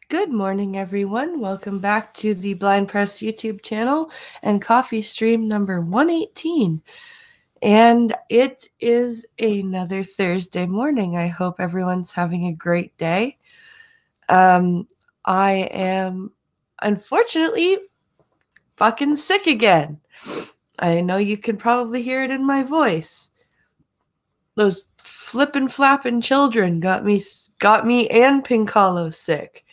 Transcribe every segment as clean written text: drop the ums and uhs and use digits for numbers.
Good morning, everyone. Welcome back to the Blind Press YouTube channel and CoffeeStream number 118. And it is another Thursday morning. I hope everyone's having a great day. I am unfortunately fucking sick again. I know you can probably hear it in my voice. Those flippin' flappin' children got me and Pinkalo sick.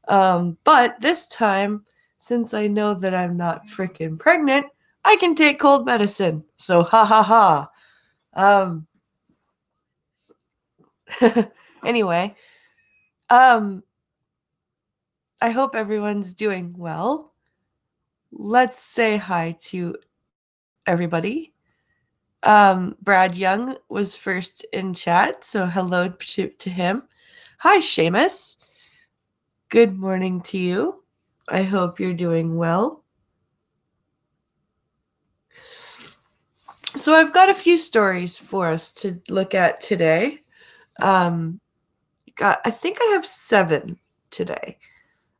But this time, since I know that I'm not freaking pregnant, I can take cold medicine. So ha ha ha. Um anyway, um I hope everyone's doing well. Let's say hi to everybody. Brad Young was first in chat, so hello to him. Hi Seamus. Good morning to you. I hope you're doing well. So I've got a few stories for us to look at today. I think I have 7 today.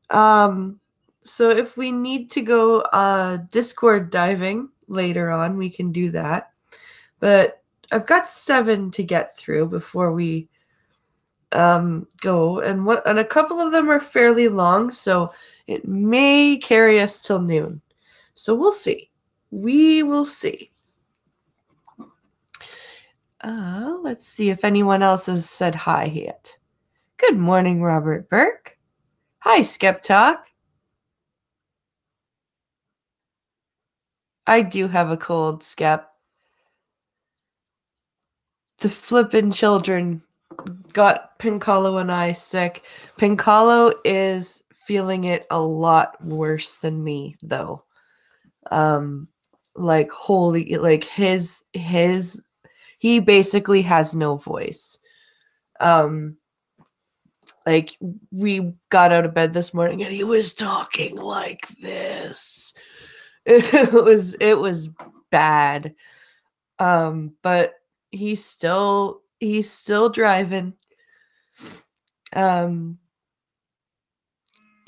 So if we need to go Discord diving later on, we can do that. But I've got 7 to get through before we go, and a couple of them are fairly long, so it may carry us till noon. So we'll see. We will see. Let's see if anyone else has said hi yet. Good morning, Robert Burke. Hi, Skep Talk. I do have a cold, Skep. The flippin' children got Pinkalo and I sick. Pinkalo is feeling it a lot worse than me, though. Like holy, like his he basically has no voice. Like we got out of bed this morning and he was talking like this. It was bad. But he's still driving.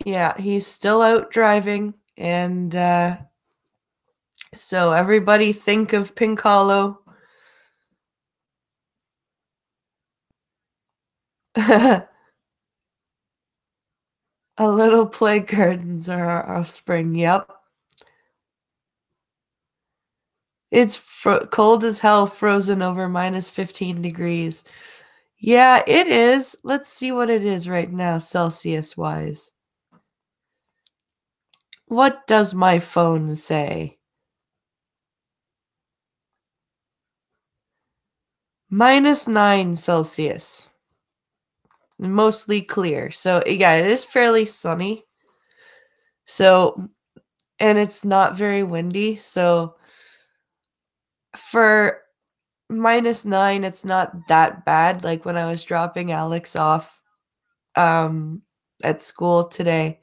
Yeah, he's still out driving, and so everybody think of Pinkalo. A little play gardens are our offspring. Yep. It's cold as hell, frozen over minus 15 degrees. Yeah, it is. Let's see what it is right now, Celsius-wise. What does my phone say? -9 Celsius. Mostly clear. So, yeah, it is fairly sunny. So, and it's not very windy. So, for -9, it's not that bad. Like when I was dropping Alex off at school today,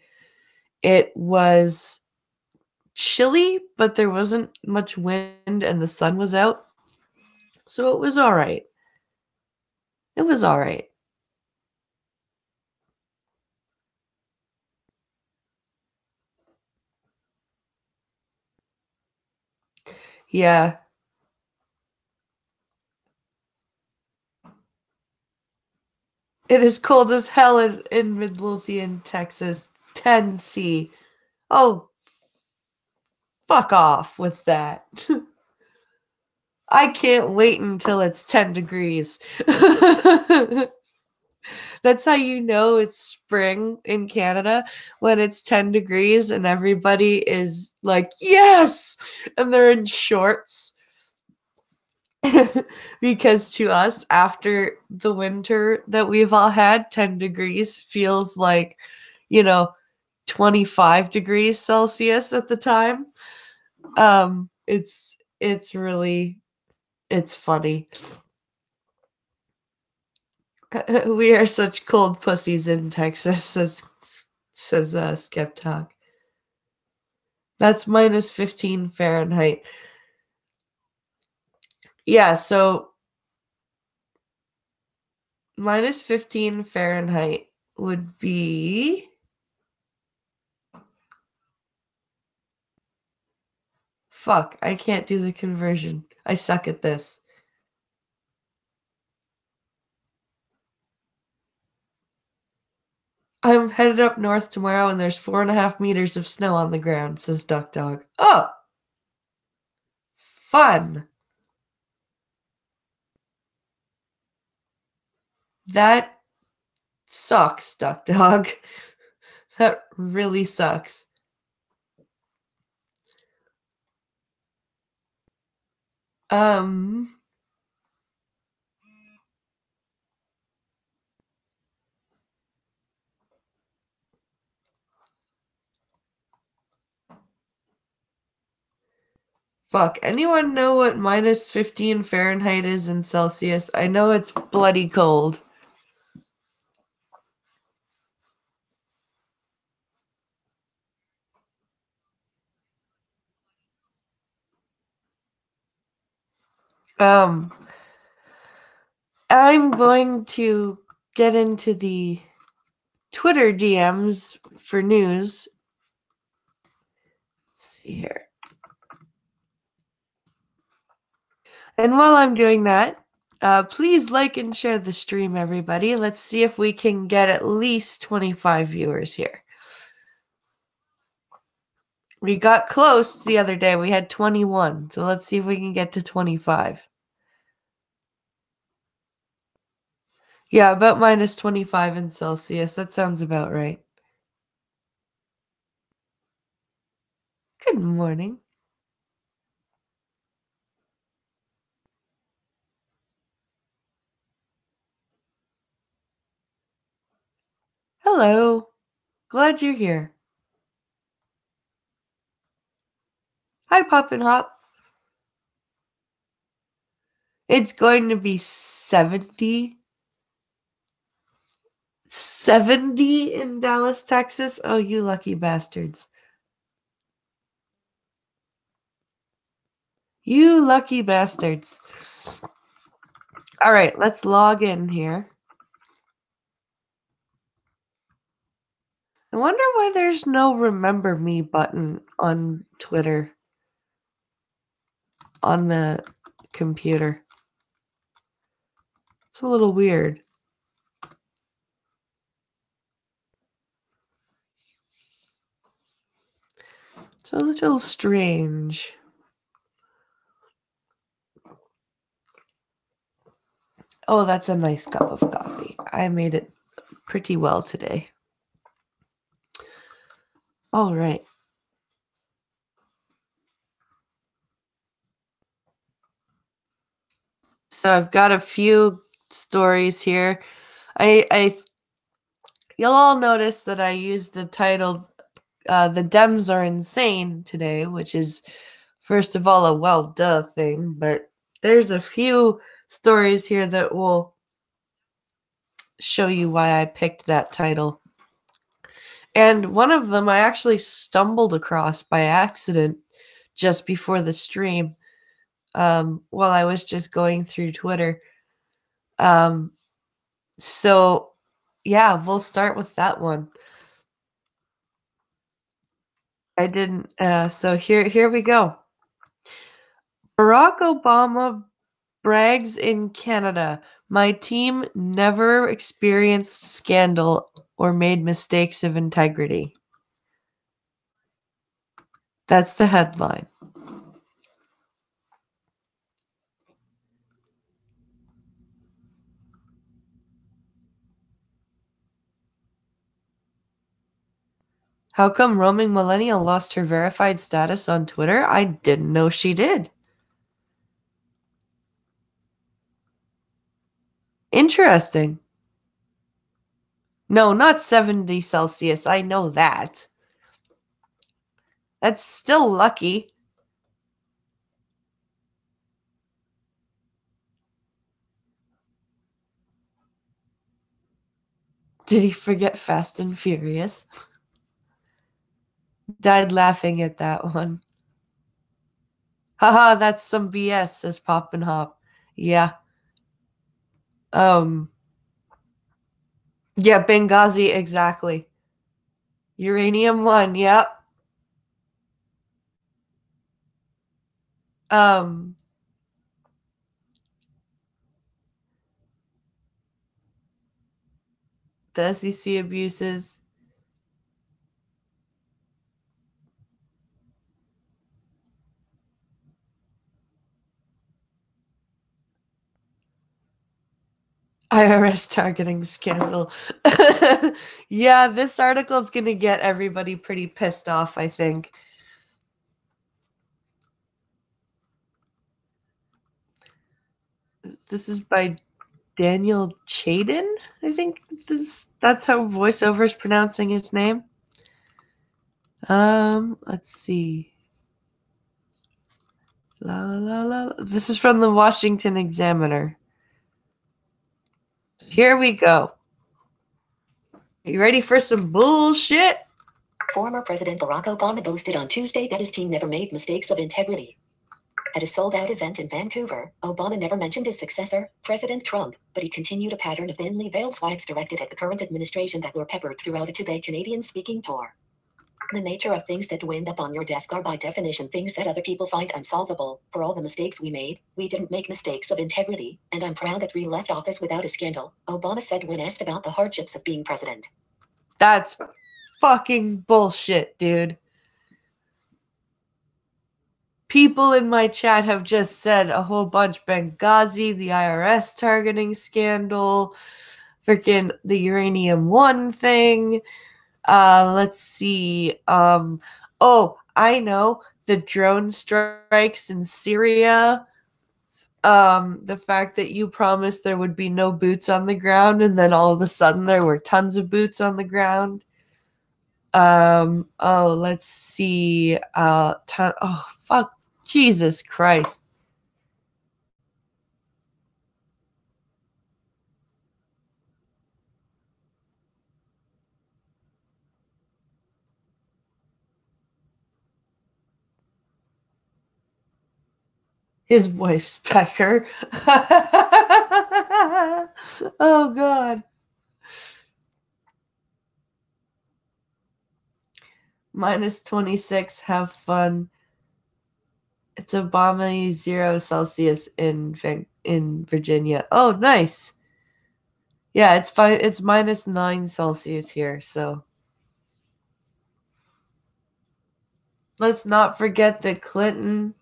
it was chilly, but there wasn't much wind and the sun was out. So it was all right. It was all right. Yeah. It is cold as hell in Midlothian, Texas. 10°C. Oh, fuck off with that. I can't wait until it's 10 degrees. That's how you know it's spring in Canada, when it's 10 degrees and everybody is like, yes! And they're in shorts. Because to us, after the winter that we've all had, 10 degrees feels like, 25 degrees Celsius at the time. It's really, it's funny. We are such cold pussies in Texas, says Skep Talk. That's minus 15 Fahrenheit. Yeah, so minus 15 Fahrenheit would be Fuck, I can't do the conversion. I suck at this. I'm headed up north tomorrow and there's 4.5 meters of snow on the ground, says Duck Dog. Oh, fun. That sucks, Duck Dog. That really sucks. Um, Fuck. Anyone know what minus 15 Fahrenheit is in Celsius? I know it's bloody cold. Um, I'm going to get into the Twitter DMs for news. Let's see here. And while I'm doing that, please like and share the stream, everybody. Let's see if we can get at least 25 viewers here. We got close the other day. We had 21. So let's see if we can get to 25. Yeah, about minus 25 in Celsius. That sounds about right. Good morning. Hello. Glad you're here. Hi, Pop and Hop. It's going to be 70. 70 in Dallas, Texas. Oh, you lucky bastards. You lucky bastards. All right, let's log in here. I wonder why there's no remember me button on Twitter on the computer. It's a little weird. It's a little strange. Oh, that's a nice cup of coffee. I made it pretty well today. All right. So I've got a few stories here. You'll all notice that I used the title "The Dems Are Insane" today, which is first of all a well duh thing, but there's a few stories here that will show you why I picked that title. And one of them I actually stumbled across by accident just before the stream, while I was just going through Twitter. So yeah, we'll start with that one. I didn't. So here we go. Barack Obama brags in Canada. My team never experienced scandal or made mistakes of integrity. That's the headline. How come Roaming Millennial lost her verified status on Twitter? I didn't know she did. Interesting. No, not 70 Celsius. I know that. That's still lucky. Did he forget Fast and Furious? Died laughing at that one. Haha, that's some BS, says Pop and Hop. Yeah. Um, yeah, Benghazi, exactly. Uranium 1, yep. The SEC abuses. IRS targeting scandal. Yeah, this article is going to get everybody pretty pissed off, I think. This is by Daniel Chaden, I think that's how VoiceOver is pronouncing his name. Let's see. La la la. This is from the Washington Examiner. Here we go. Are you ready for some bullshit? Former President Barack Obama boasted on Tuesday that his team never made mistakes of integrity. At a sold-out event in Vancouver, Obama never mentioned his successor, President Trump, but he continued a pattern of thinly veiled swipes directed at the current administration that were peppered throughout a two-day Canadian-speaking tour. The nature of things that wind up on your desk are by definition things that other people find unsolvable. For all the mistakes we made, we didn't make mistakes of integrity, and I'm proud that we left office without a scandal, Obama said when asked about the hardships of being president. That's fucking bullshit, dude. People in my chat have just said a whole bunch. Benghazi, the IRS targeting scandal, freaking the Uranium One thing. Let's see. Oh, I know. The drone strikes in Syria. The fact that you promised there would be no boots on the ground, and then all of a sudden there were tons of boots on the ground. Oh, let's see. Oh, fuck. Jesus Christ. His wife's pecker. Oh, God. -26. Have fun. It's Obama 0 Celsius in Virginia. Oh, nice. Yeah, it's fine. It's -9 Celsius here. So let's not forget that Clinton.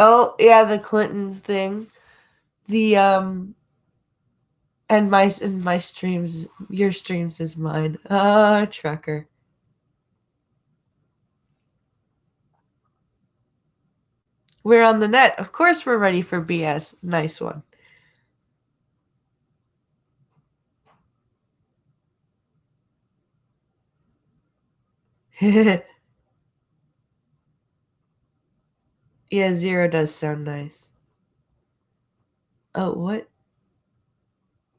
Oh yeah, the Clinton thing. The and my streams, your streams is mine. Trucker. We're on the net. Of course we're ready for BS. Nice one. Yeah, 0 does sound nice. Oh, what?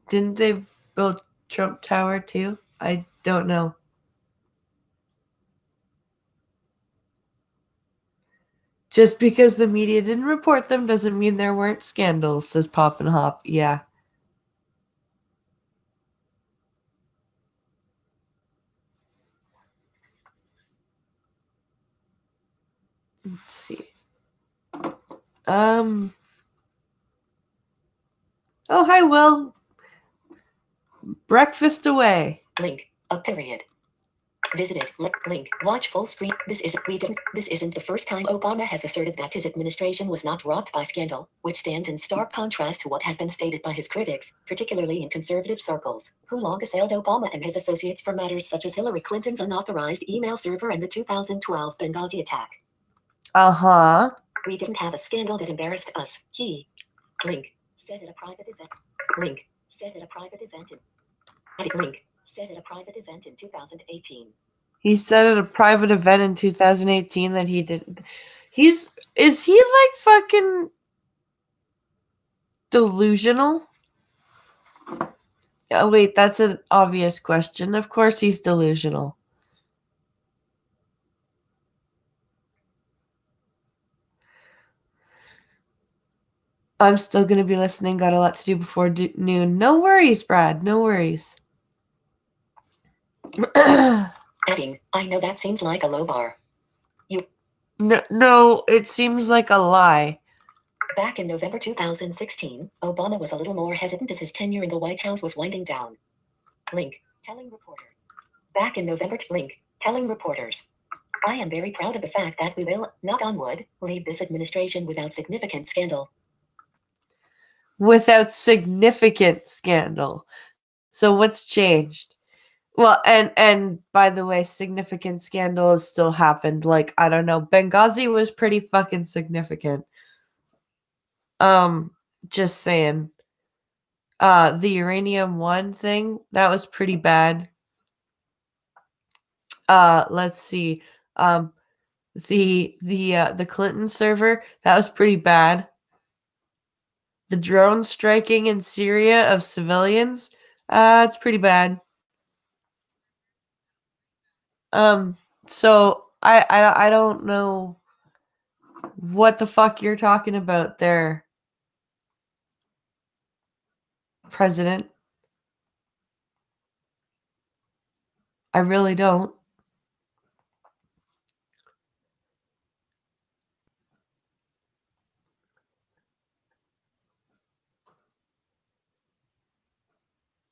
Didn't they build Trump Tower too? I don't know. Just because the media didn't report them doesn't mean there weren't scandals, says Pop and Hop. Yeah. Let's see. Oh, hi, Will. Breakfast away. Link. A period. Visited. Link. Watch full screen. This isn't the first time Obama has asserted that his administration was not rocked by scandal, which stands in stark contrast to what has been stated by his critics, particularly in conservative circles, who long assailed Obama and his associates for matters such as Hillary Clinton's unauthorized email server and the 2012 Benghazi attack. Uh-huh. We didn't have a scandal that embarrassed us, he. Link. Said at a private event. Link. Said at a private event in. Link. Said at a private event in 2018. He said at a private event in 2018 that he didn't. Is he like fucking delusional? Oh, wait, that's an obvious question. Of course he's delusional. I'm still going to be listening. Got a lot to do before noon. No worries, Brad. No worries. Adding, I know that seems like a low bar. No, it seems like a lie. Back in November 2016, Obama was a little more hesitant as his tenure in the White House was winding down. Link, telling reporter. Back in November, link, telling reporters. I am very proud of the fact that we will, knock on wood, leave this administration without significant scandal. Without significant scandal. So what's changed? Well, and by the way, significant scandal has still happened. Like, I don't know, Benghazi was pretty fucking significant. Just saying. The uranium one thing, that was pretty bad. Let's see. The Clinton server, that was pretty bad. The drone striking in Syria of civilians, it's pretty bad. So I don't know what the fuck you're talking about there, President. I really don't.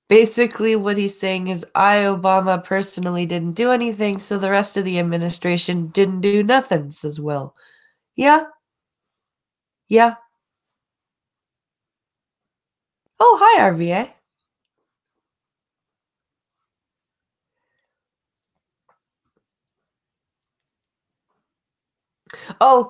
Basically, what he's saying is, I, Obama, personally didn't do anything, so the rest of the administration didn't do nothing, says Will. Yeah. Yeah. Oh, hi, RVA. Oh,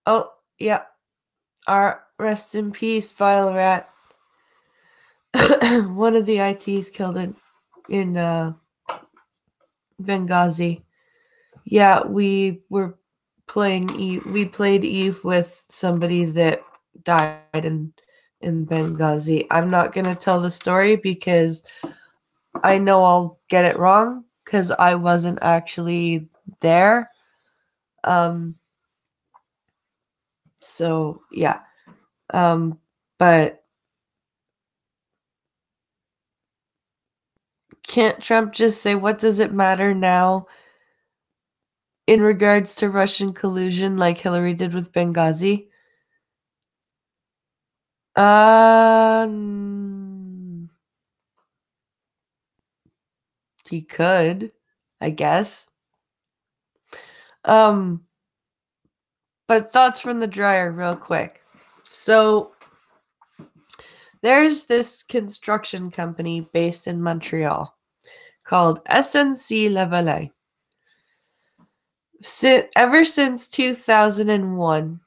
oh, yeah. Rest in peace, Vile Rat. One of the ITs killed in Benghazi. Yeah, we played Eve with somebody that died in Benghazi. I'm not gonna tell the story because I know I'll get it wrong because I wasn't actually there. So yeah. But can't Trump just say, what does it matter now in regards to Russian collusion like Hillary did with Benghazi? He could, I guess. But thoughts from the dryer real quick. So there's this construction company based in Montreal called SNC Lavalin. Ever since 2001,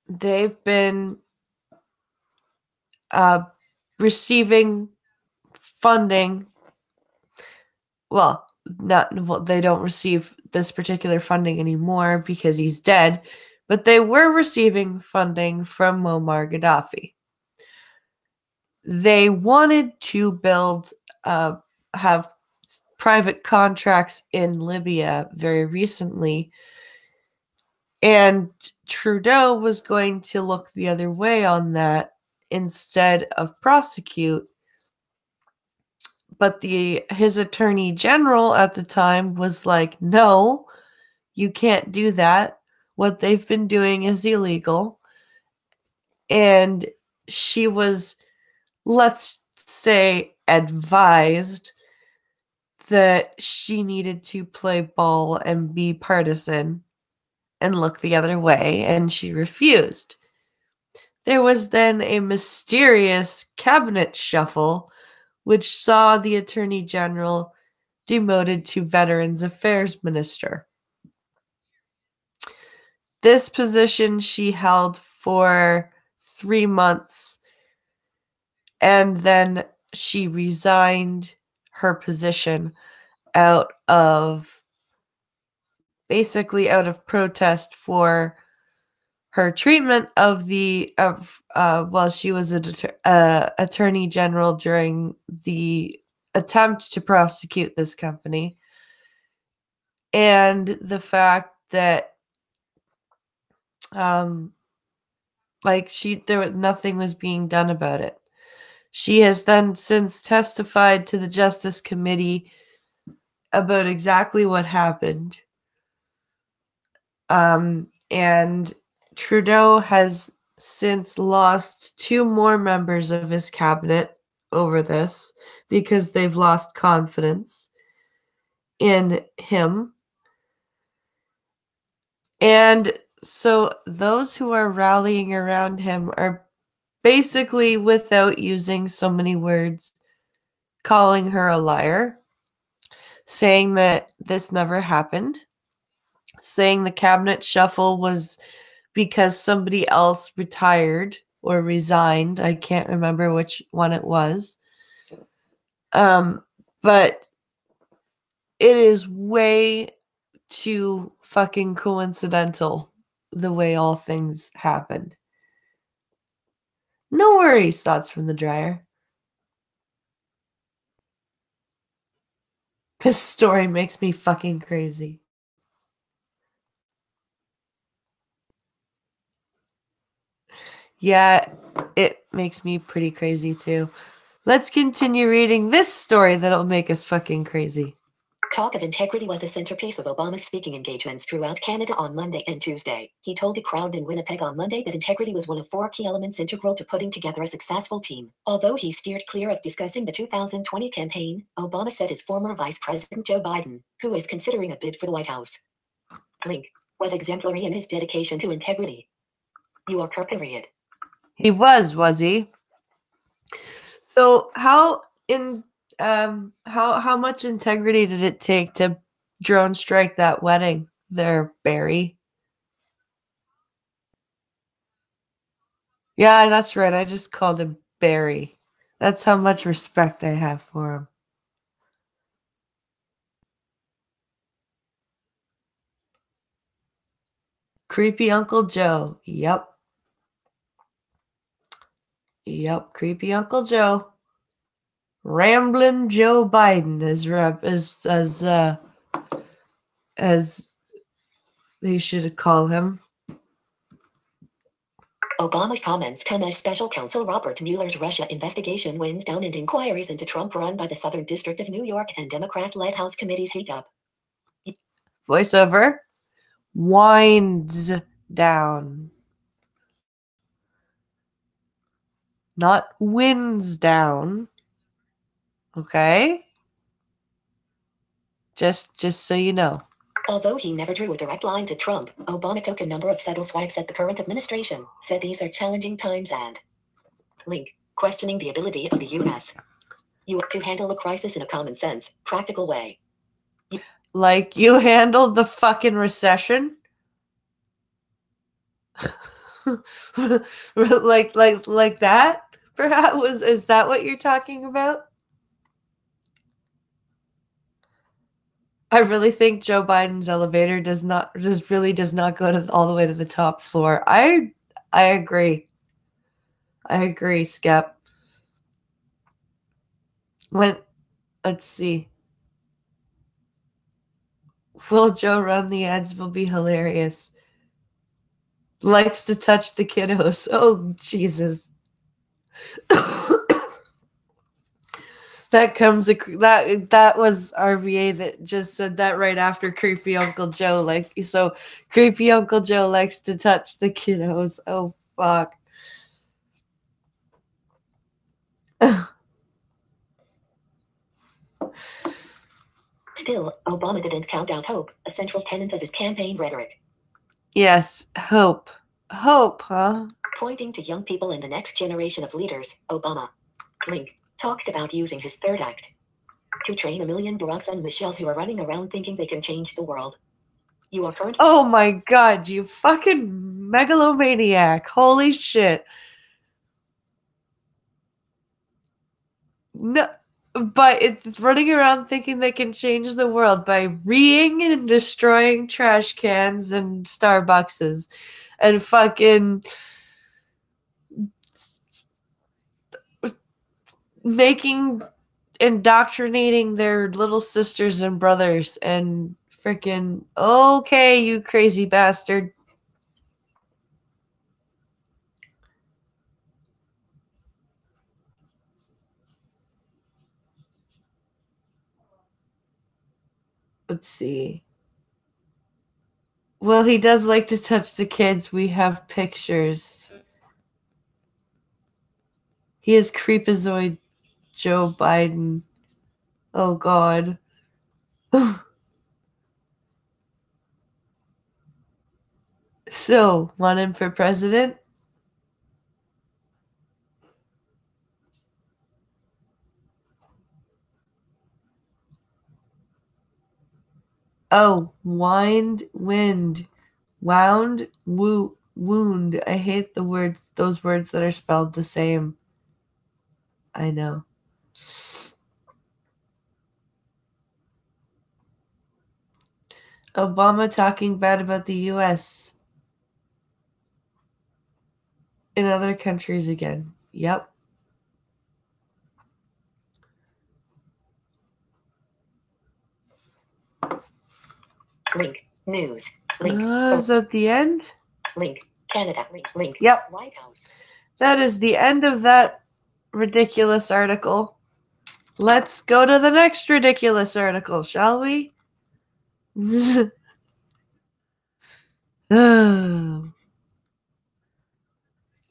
they've been receiving funding. Well, they don't receive this particular funding anymore because he's dead, but they were receiving funding from Muammar Gaddafi. They wanted to have private contracts in Libya very recently, and Trudeau was going to look the other way on that instead of prosecute. But his attorney general at the time was like, no, you can't do that. What they've been doing is illegal. And she was, let's say, advised that she needed to play ball and be partisan and look the other way, and she refused. There was then a mysterious cabinet shuffle, which saw the Attorney General demoted to Veterans Affairs Minister. This position she held for 3 months, and then she resigned her position out of protest for her treatment while she was an attorney general during the attempt to prosecute this company, and the fact that Nothing was being done about it. She has then since testified to the Justice Committee about exactly what happened. And Trudeau has since lost 2 more members of his cabinet over this because they've lost confidence in him. And so those who are rallying around him are basically, without using so many words, calling her a liar, saying that this never happened, saying the cabinet shuffle was because somebody else retired or resigned. I can't remember which one it was. But it is way too fucking coincidental the way all things happened. No worries, thoughts from the dryer. This story makes me fucking crazy. Yeah, it makes me pretty crazy too. Let's continue reading this story that'll make us fucking crazy. Talk of integrity was a centerpiece of Obama's speaking engagements throughout Canada on Monday and Tuesday. He told the crowd in Winnipeg on Monday that integrity was one of 4 key elements integral to putting together a successful team. Although he steered clear of discussing the 2020 campaign, Obama said his former Vice President Joe Biden, who is considering a bid for the White House, link, was exemplary in his dedication to integrity. You are period. He was he? So how much integrity did it take to drone strike that wedding there, Barry? Yeah, that's right. I just called him Barry. That's how much respect I have for him. Creepy Uncle Joe. Yep. Yep, creepy Uncle Joe. Ramblin' Joe Biden as they should call him. Obama's comments come as special counsel Robert Mueller's Russia investigation winds down and inquiries into Trump run by the Southern District of New York and Democrat-led House committees heat up. Voiceover. Winds down. Not winds down. Okay? Just so you know. Although he never drew a direct line to Trump, Obama took a number of subtle swipes at the current administration, said these are challenging times and link, questioning the ability of the U.S. to handle a crisis in a common sense, practical way. Like you handled the fucking recession? like that? Perhaps is that what you're talking about? I really think Joe Biden's elevator does not go to all the way to the top floor. I agree. I agree, Skep. Let's see. Will Joe run the ads will be hilarious. Likes to touch the kiddos. Oh, Jesus. That was RVA that just said that right after creepy Uncle Joe. Creepy Uncle Joe likes to touch the kiddos. Oh, fuck. Still, Obama didn't count out hope, a central tenet of his campaign rhetoric. Yes, hope. Hope, huh? Pointing to young people and the next generation of leaders, Obama, link, talked about using his third act to train 1 million Baracks and Michelles who are running around thinking they can change the world. You are currently... Oh my god, you fucking megalomaniac. Holy shit. No, but it's running around thinking they can change the world by reeing and destroying trash cans and Starbuckses and fucking indoctrinating their little sisters and brothers and freaking, okay, you crazy bastard. Let's see. Well, he does like to touch the kids. We have pictures. He is creepazoid Joe Biden. Oh, God. So, want him for president? Oh, wind, wind, wound, wound. I hate those words that are spelled the same. I know. Obama talking bad about the U.S. in other countries again. Yep. Link. News. Link. Is that the end? Link. Canada. Link. Yep. White House. That is the end of that ridiculous article. Let's go to the next ridiculous article, shall we?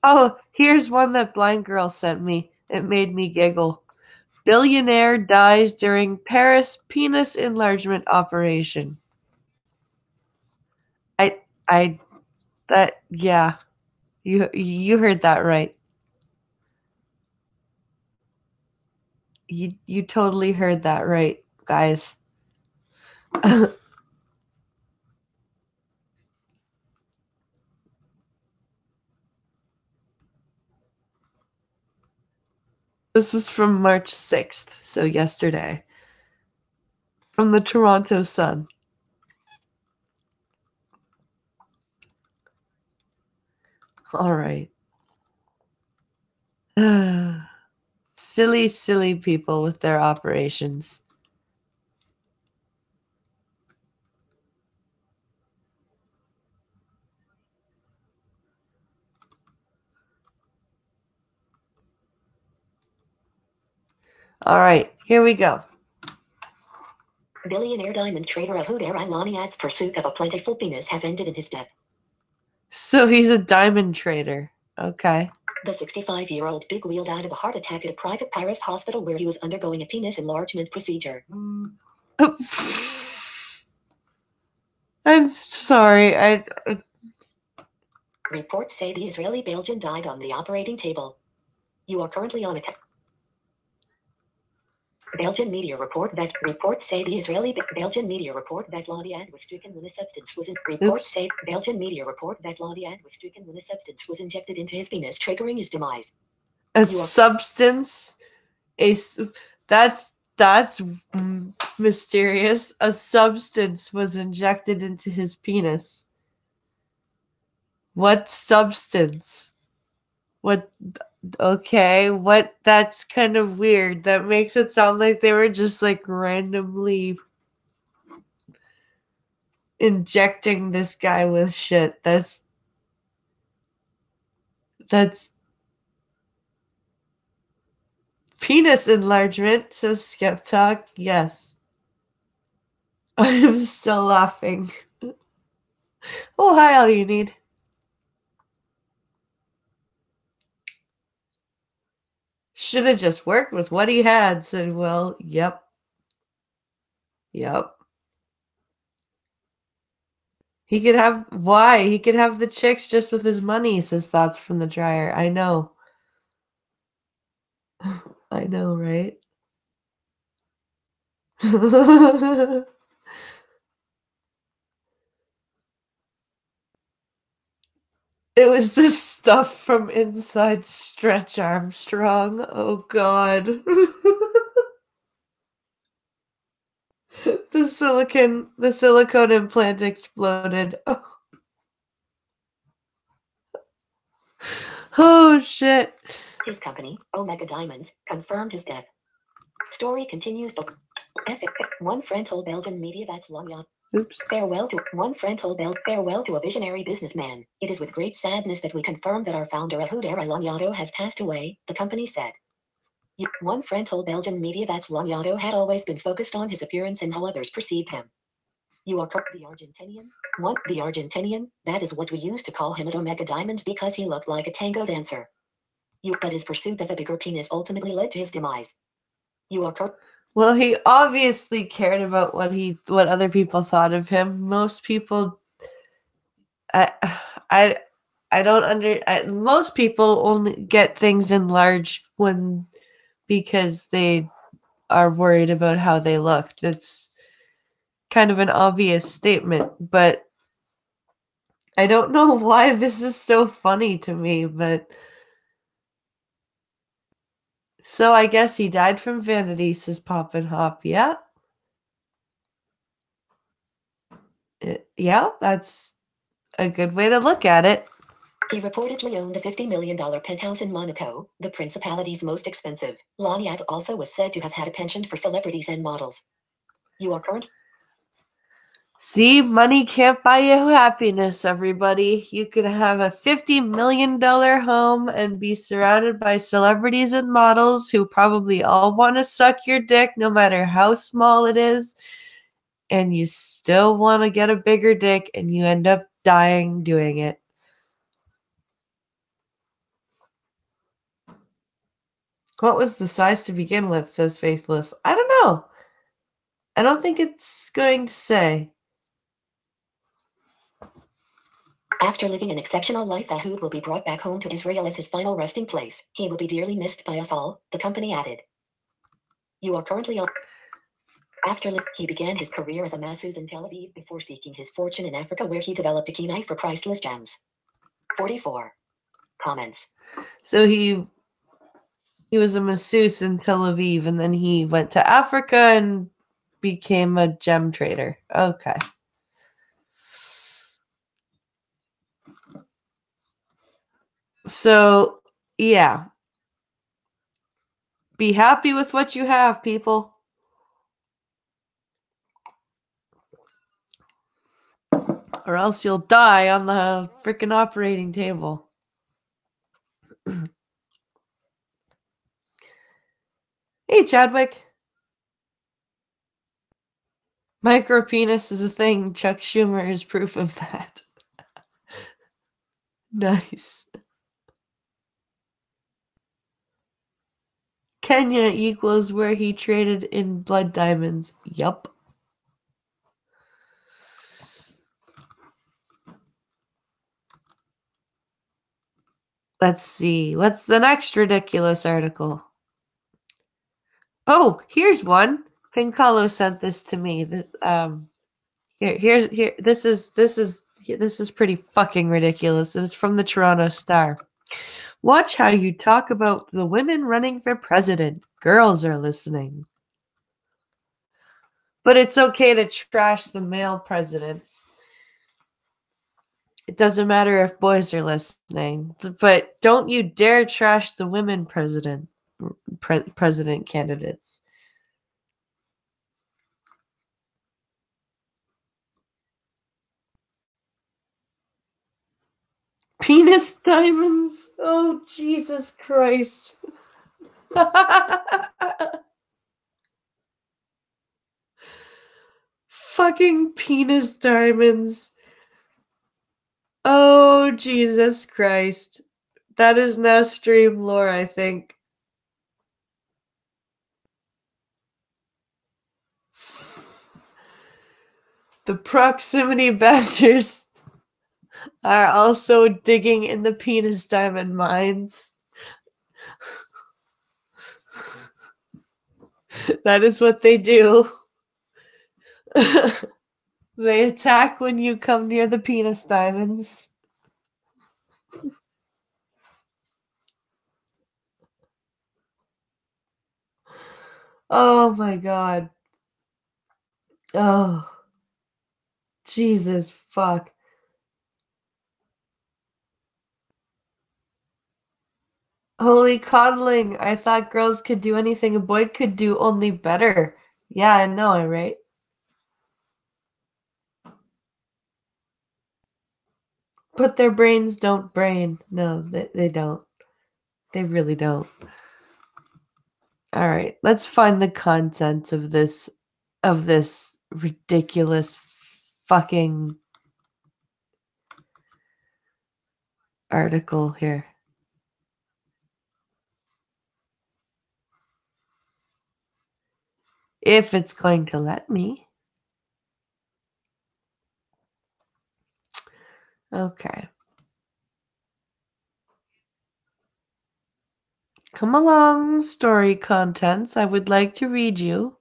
Oh, here's one that Blind Girl sent me. It made me giggle. Billionaire dies during Paris penis enlargement operation. Yeah. You heard that right. You totally heard that right, guys. This is from March 6th, so yesterday. From the Toronto Sun. All right. Silly, silly people with their operations. All right, here we go. Billionaire diamond trader Ahuda Ilaniad's pursuit of a plentiful penis has ended in his death. So he's a diamond trader. Okay. The 65-year-old big-wheel died of a heart attack at a private Paris hospital where he was undergoing a penis enlargement procedure. I'm sorry. Reports say the Israeli Belgian died on the operating table. You are currently on attack. Belgian media report that Belgian media report that Laudiad was stricken when a substance was Belgian media report that Laudiad was stricken when a substance was injected into his penis, triggering his demise. Substance? That's mysterious. A substance was injected into his penis. What substance? What? Okay, what? That's kind of weird. That makes it sound like they were just like randomly injecting this guy with shit. That's penis enlargement, says Skeptalk. Yes. I'm still laughing. Oh, hi, all you need. Should have just worked with what he had, said Will. Yep. He could have the chicks just with his money, says Thoughts from the Dryer. I know. I know, right? It was the stuff from inside Stretch Armstrong. Oh, God. The silicone implant exploded. Oh, shit. His company, Omega Diamonds, confirmed his death. Story continues. One friend told Belgian media that's long yacht. Oops. Farewell to a visionary businessman. It is with great sadness that we confirm that our founder Ahuda Ilaniado has passed away, the company said. One friend told Belgian media that Lanyado had always been focused on his appearance and how others perceived him. You are correct. The Argentinian? What? The Argentinian? That is what we used to call him at Omega Diamonds because he looked like a tango dancer. But his pursuit of a bigger penis ultimately led to his demise. You are correct. Well, he obviously cared about what other people thought of him. Most people, I don't most people only get things enlarged because they are worried about how they look. That's kind of an obvious statement, but I don't know why this is so funny to me, but so I guess he died from vanity, says Pop and Hop. Yeah. Yeah, that's a good way to look at it. He reportedly owned a $50 million penthouse in Monaco, the principality's most expensive. Lagniappe also was said to have had a penchant for celebrities and models. You are correct. See, money can't buy you happiness, everybody. You can have a $50 million home and be surrounded by celebrities and models who probably all want to suck your dick no matter how small it is. And you still want to get a bigger dick and you end up dying doing it. What was the size to begin with, says Faithless. I don't know. I don't think it's going to say. After living an exceptional life, Ahoud will be brought back home to Israel as his final resting place. He will be dearly missed by us all, the company added. You are currently on. He began his career as a masseuse in Tel Aviv before seeking his fortune in Africa, where he developed a keen eye for priceless gems. 44. Comments. So he was a masseuse in Tel Aviv, and then he went to Africa and became a gem trader. Okay. So, yeah. Be happy with what you have, people. Or else you'll die on the freaking operating table. Hey, Chadwick. Micropenis is a thing. Chuck Schumer is proof of that. Nice. Kenya equals where he traded in blood diamonds. Yup. Let's see. What's the next ridiculous article? Oh, here's one. Pincalo sent this to me. This is pretty fucking ridiculous. It's from the Toronto Star. Watch how you talk about the women running for president. Girls are listening. But it's okay to trash the male presidents. It doesn't matter if boys are listening. But don't you dare trash the women president candidates. Penis diamonds? Oh, Jesus Christ. Fucking penis diamonds. Oh, Jesus Christ. That is now stream lore, I think. The proximity badgers are also digging in the penis diamond mines. That is what they do. They attack when you come near the penis diamonds. Oh my God. Oh. Jesus fuck. Holy coddling. I thought girls could do anything a boy could do, only better. Yeah, I know, right? But their brains don't brain. No, they don't. They really don't. All right, let's find the contents of this ridiculous fucking article here. If it's going to let me. Okay. Come along, story contents. I would like to read you.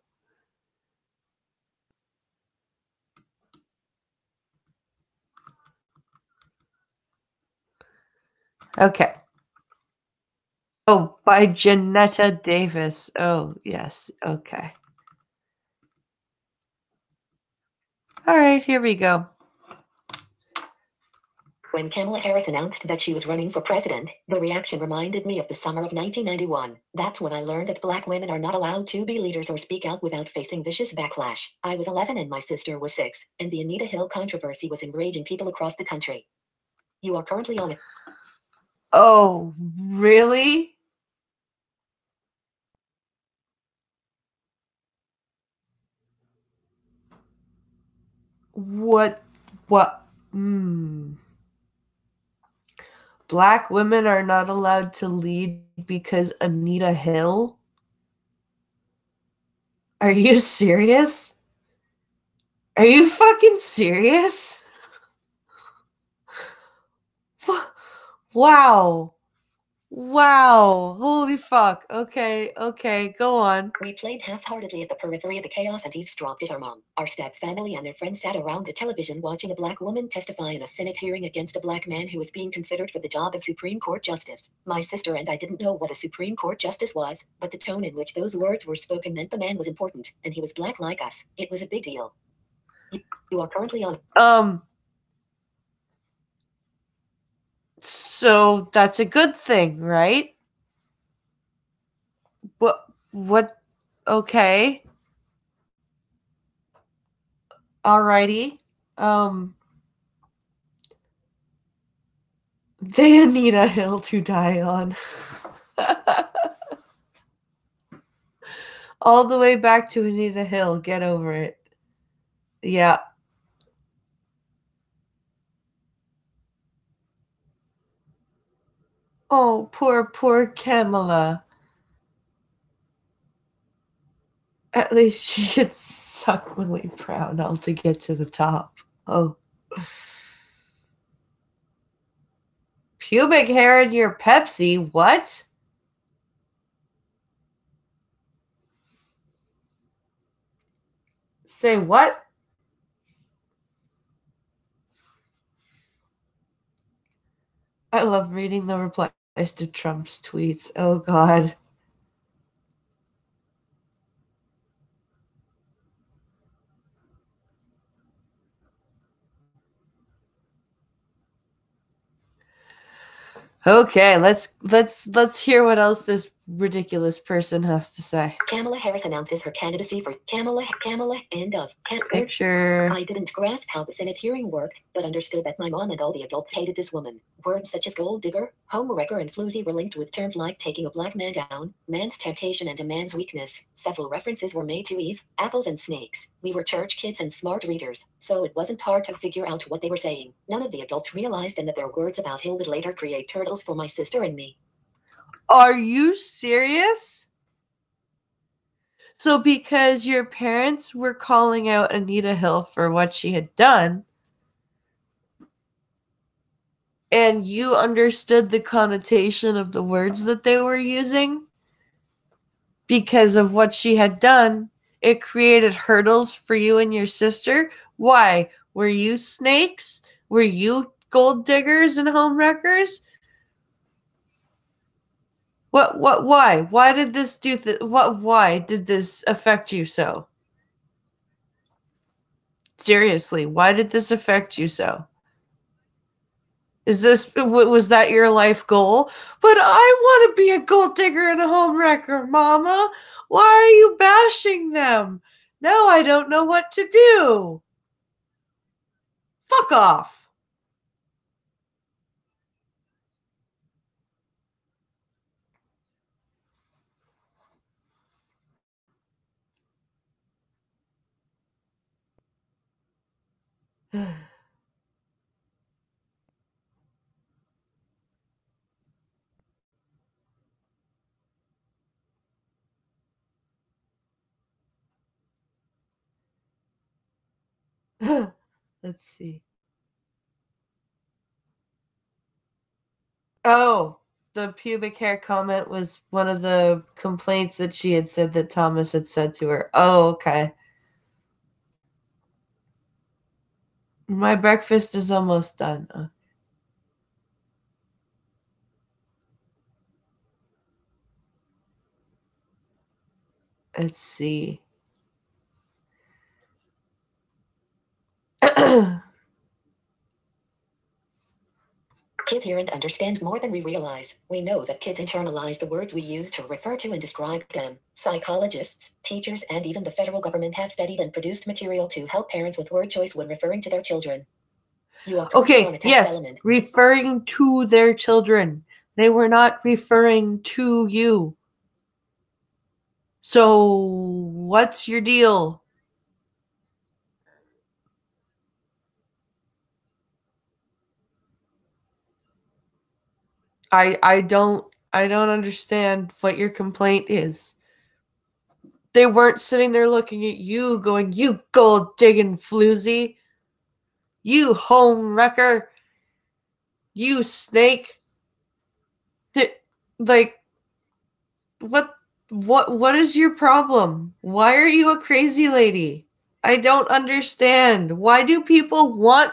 Okay. Oh, by Janetta Davis. Oh, yes. Okay. All right, here we go. When Kamala Harris announced that she was running for president, the reaction reminded me of the summer of 1991. That's when I learned that Black women are not allowed to be leaders or speak out without facing vicious backlash. I was 11 and my sister was 6, and the Anita Hill controversy was enraging people across the country. You are currently on it. Oh, really? What? Black women are not allowed to lead because Anita Hill? Are you serious? Are you fucking serious? Wow. Wow. Holy fuck. Okay, go on. We played half-heartedly at the periphery of the chaos and eavesdropped as our mom, our step-family, and their friends sat around the television watching a Black woman testify in a Senate hearing against a Black man who was being considered for the job of Supreme Court Justice. My sister and I didn't know what a Supreme Court Justice was, but the tone in which those words were spoken meant the man was important, and he was Black like us. It was a big deal. You are currently on. So that's a good thing, right? What? Okay. Alrighty. They need a hill to die on. All the way back to Anita Hill. Get over it. Yeah. Oh, poor Kamala. At least she gets suck Willie Brownell to get to the top. Oh. Pubic hair in your Pepsi? What? Say what? I love reading the replies to Trump's tweets. Oh, God. Okay, let's hear what else this ridiculous person has to say. Kamala Harris announces her candidacy for Kamala end of Picture. I didn't grasp how the Senate hearing worked, but understood that my mom and all the adults hated this woman. Words such as gold digger, homewrecker, and floozy were linked with terms like taking a Black man down, man's temptation, and a man's weakness. Several references were made to Eve, apples, and snakes. We were church kids and smart readers, so it wasn't hard to figure out what they were saying. None of the adults realized then that their words about Hill would later create turtles for my sister and me. Are you serious? So because your parents were calling out Anita Hill for what she had done, and you understood the connotation of the words that they were using because of what she had done, it created hurdles for you and your sister? Why? Were you snakes? Were you gold diggers and home wreckers? Why? Why did this why did this affect you so? Seriously, why did this affect you so? Was that your life goal? But I want to be a gold digger and a home wrecker, Mama. Why are you bashing them? Now I don't know what to do. Fuck off. Let's see. Oh, the pubic hair comment was one of the complaints that she had said that Thomas had said to her. Oh, okay. My breakfast is almost done. Let's see. Kids hear and understand more than we realize. We know that kids internalize the words we use to refer to and describe them. Psychologists, teachers, and even the federal government have studied and produced material to help parents with word choice when referring to their children. You are correct on a text element. Referring to their children. They were not referring to you. So, what's your deal? I don't understand what your complaint is. They weren't sitting there looking at you going, "You gold digging floozy. You home wrecker. You snake." Like, what is your problem? Why are you a crazy lady? I don't understand. Why do people want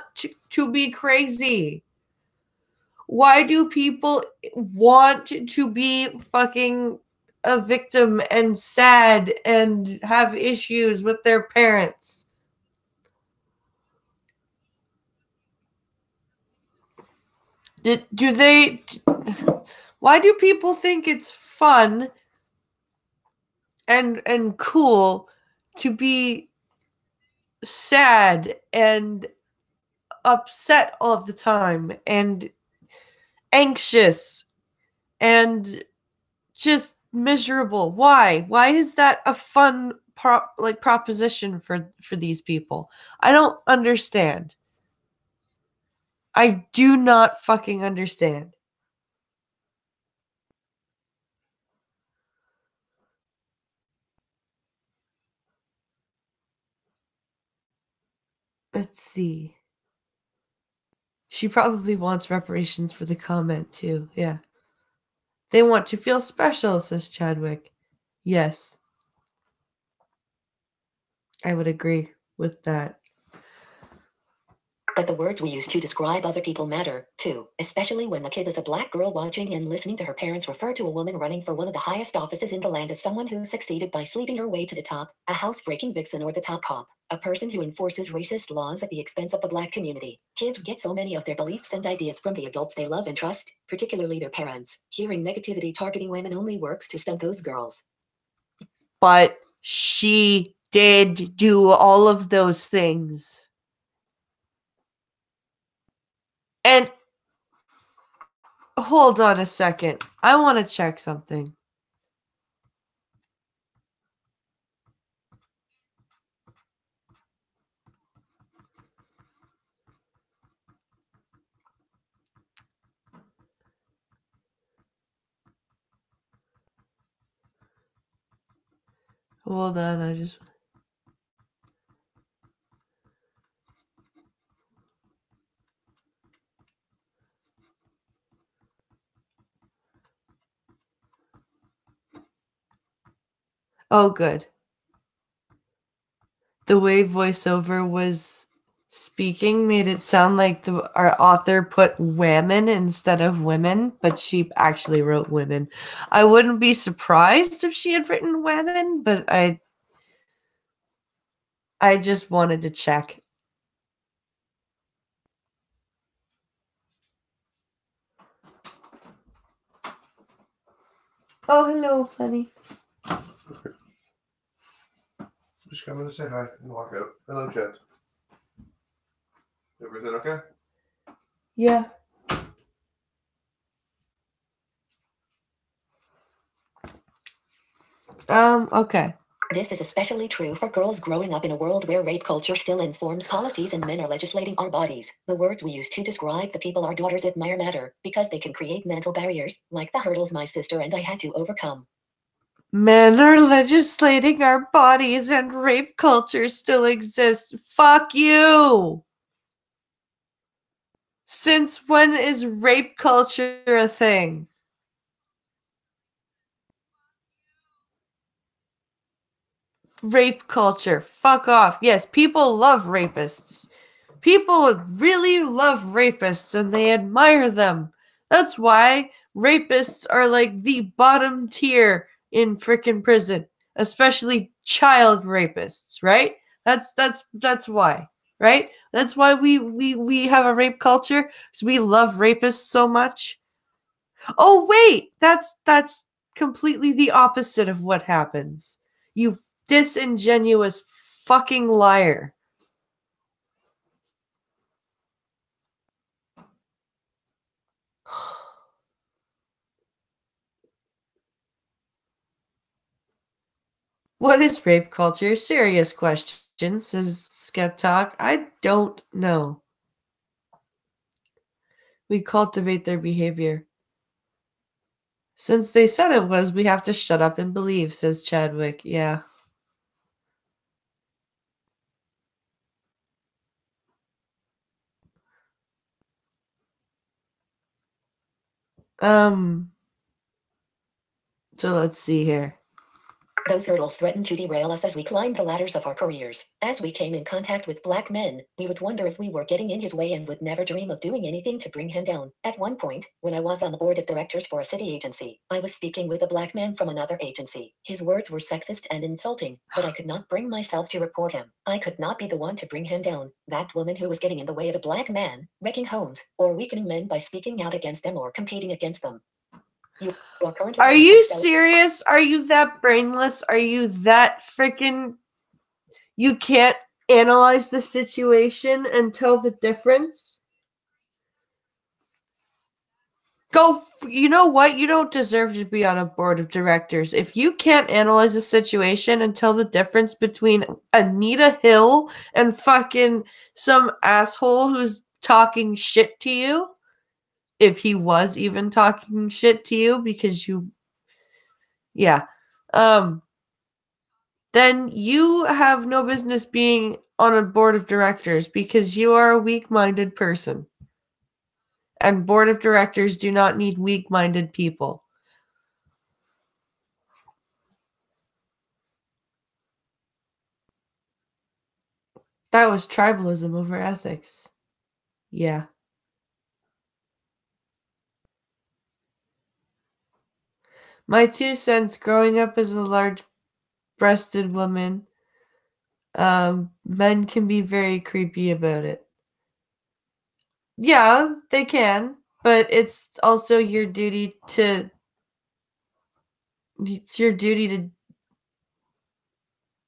to be crazy? Why do people want to be fucking a victim and sad and have issues with their parents? Do they? Why do people think it's fun and cool to be sad and upset all the time and anxious and just miserable? Why is that a fun proposition for these people? I don't understand. I do not fucking understand. Let's see. She probably wants reparations for the comment too. Yeah. They want to feel special, says Chadwick. Yes. I would agree with that. But the words we use to describe other people matter, too, especially when the kid is a black girl watching and listening to her parents refer to a woman running for one of the highest offices in the land as someone who succeeded by sleeping her way to the top, a house-breaking vixen or the top cop, a person who enforces racist laws at the expense of the black community. Kids get so many of their beliefs and ideas from the adults they love and trust, particularly their parents. Hearing negativity targeting women only works to stunt those girls. But she did do all of those things. And hold on a second. I want to check something. Hold on, I just... Oh, good. The way voiceover was speaking made it sound like our author put women instead of women, but she actually wrote women. I wouldn't be surprised if she had written women, but I just wanted to check. Oh, hello, funny. Just coming to say hi and walk out. Hello, Chad. Everything okay? Yeah. Okay. This is especially true for girls growing up in a world where rape culture still informs policies and men are legislating our bodies. The words we use to describe the people our daughters admire matter, because they can create mental barriers, like the hurdles my sister and I had to overcome. Men are legislating our bodies and rape culture still exists. Fuck you! Since when is rape culture a thing? Rape culture. Fuck off. Yes, people love rapists. People really love rapists and they admire them. That's why rapists are like the bottom tier in frickin' prison, especially child rapists, right? That's why, right? That's why we have a rape culture, because we love rapists so much. Oh wait, that's completely the opposite of what happens. You disingenuous fucking liar. What is rape culture? Serious question, says Skeptalk. I don't know. We cultivate their behavior. Since they said it was, we have to shut up and believe, says Chadwick. Yeah. So let's see here. Those hurdles threatened to derail us as we climbed the ladders of our careers. As we came in contact with black men, we would wonder if we were getting in his way and would never dream of doing anything to bring him down. At one point, when I was on the board of directors for a city agency, I was speaking with a black man from another agency. His words were sexist and insulting, but I could not bring myself to report him. I could not be the one to bring him down. That woman who was getting in the way of a black man, wrecking homes, or weakening men by speaking out against them or competing against them. Are you serious? Are you that brainless? Are you that freaking... You can't analyze the situation and tell the difference? Go... You know what? You don't deserve to be on a board of directors. If you can't analyze a situation and tell the difference between Anita Hill and fucking some asshole who's talking shit to you, if he was even talking shit to you, because you... Yeah. Then you have no business being on a board of directors, because you are a weak-minded person. And board of directors do not need weak-minded people. That was tribalism over ethics. Yeah. My 2 cents, growing up as a large-breasted woman, men can be very creepy about it. Yeah, they can, but it's also your duty to... It's your duty to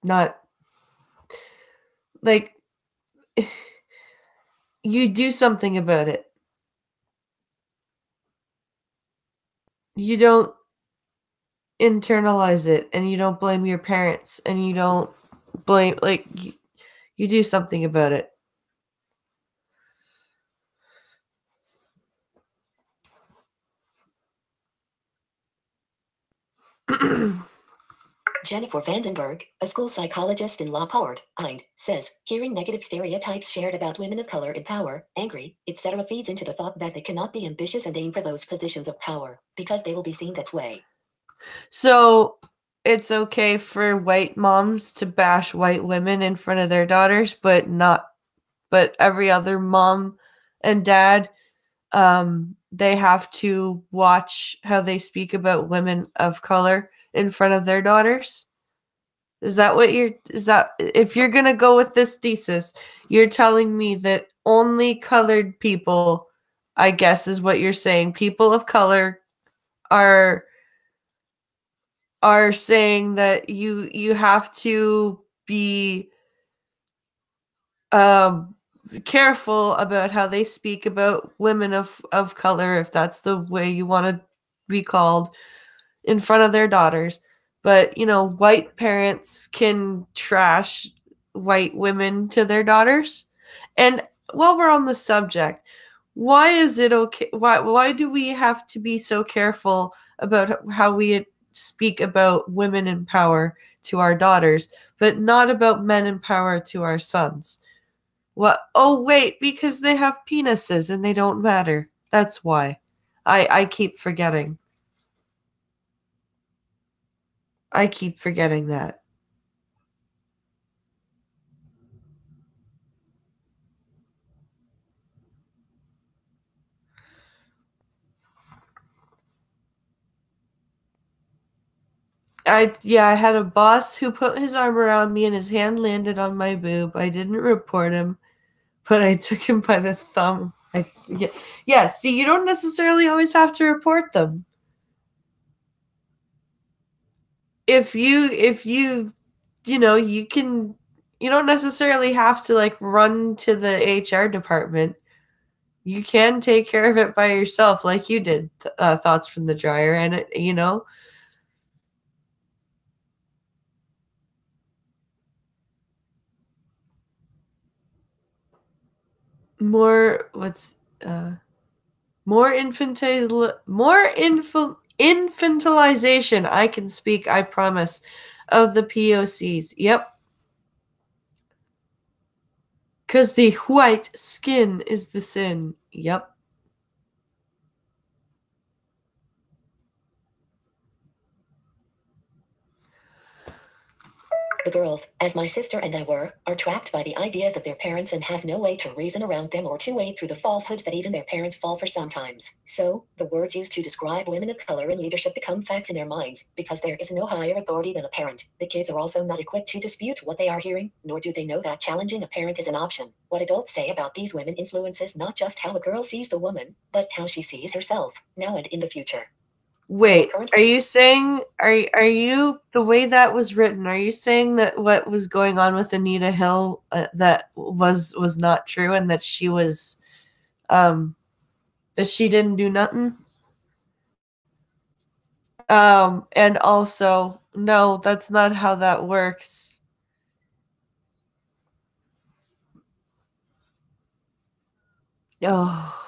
not... Like... You do something about it. You don't internalize it, and you don't blame your parents, and you don't blame... Like, you do something about it. Jennifer Vandenberg, a school psychologist in La Porte, Ind, says, hearing negative stereotypes shared about women of color in power, angry, etc. feeds into the thought that they cannot be ambitious and aim for those positions of power, because they will be seen that way. So, it's okay for white moms to bash white women in front of their daughters, but every other mom and dad, they have to watch how they speak about women of color in front of their daughters? Is that if you're gonna go with this thesis, you're telling me that only colored people, I guess is what you're saying, people of color are saying that you have to be careful about how they speak about women of color, if that's the way you want to be called, in front of their daughters. But, white parents can trash white women to their daughters. And while we're on the subject, why is it okay? Why do we have to be so careful about how we speak about women in power to our daughters, but not about men in power to our sons? What? Oh, wait, because they have penises and they don't matter. That's why. I keep forgetting. I keep forgetting that. I had a boss who put his arm around me and his hand landed on my boob. I didn't report him, but I took him by the thumb. See, you don't necessarily always have to report them. If you you don't necessarily have to like run to the HR department. You can take care of it by yourself, like you did. Thoughts from the dryer, and more what's more infantilization. I can speak, I promise, of the POCs. Yep. Because the white skin is the sin. Yep. The girls, as my sister and I were, are trapped by the ideas of their parents and have no way to reason around them or to wade through the falsehoods that even their parents fall for sometimes. So, the words used to describe women of color in leadership become facts in their minds, because there is no higher authority than a parent. The kids are also not equipped to dispute what they are hearing, nor do they know that challenging a parent is an option. What adults say about these women influences not just how a girl sees the woman, but how she sees herself, now and in the future. Wait, are you saying, are you, the way that was written, are you saying that what was going on with Anita Hill that was not true, and that she was, that she didn't do nothing? And also, no, that's not how that works. Oh.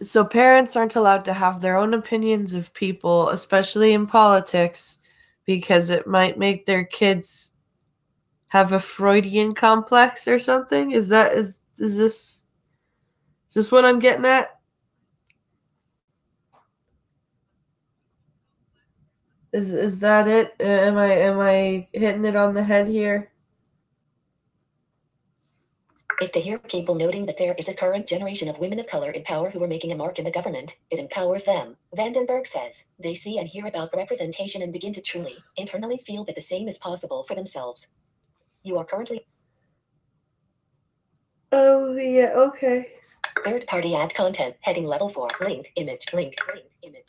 So parents aren't allowed to have their own opinions of people, especially in politics, because it might make their kids have a Freudian complex or something? Is this what I'm getting at? Is that it? Am I hitting it on the head here? If they hear people noting that there is a current generation of women of color in power who are making a mark in the government, it empowers them. Vandenberg says, they see and hear about representation and begin to truly, internally feel that the same is possible for themselves. You are currently... Oh, yeah, okay. Third-party ad content, heading level 4, link, image, link, image,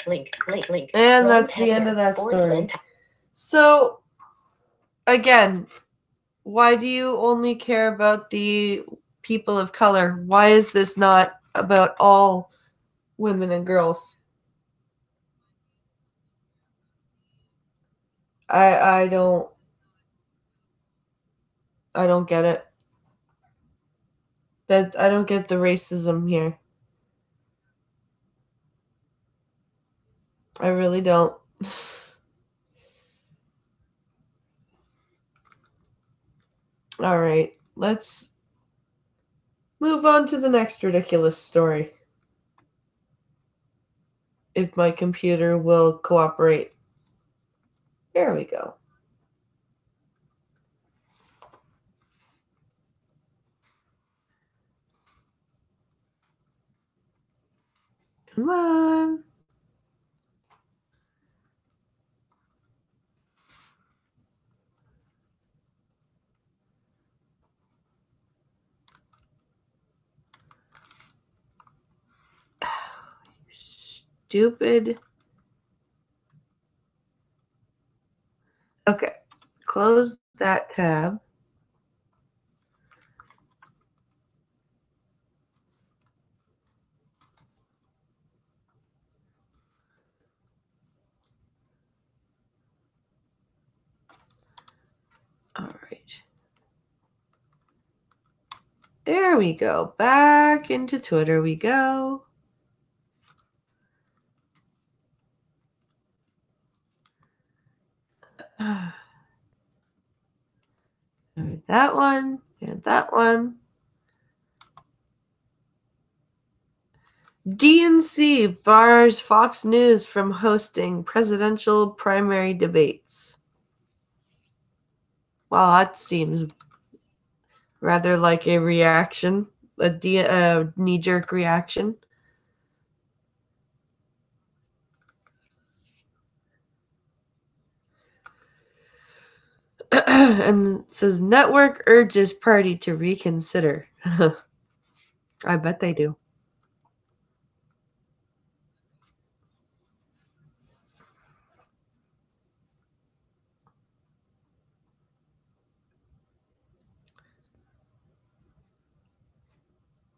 link. And that's the end of that story. So, again, why do you only care about the people of color? Why is this not about all women and girls? I don't get it. That I don't get the racism here. I really don't. All right, let's move on to the next ridiculous story. If my computer will cooperate. There we go. Come on. Stupid. Okay. Close that tab. All right. There we go. Back into Twitter we go. That one and that one. DNC bars Fox News from hosting presidential primary debates. Well, that seems rather like a reaction, a knee-jerk reaction. And it says network urges party to reconsider. I bet they do.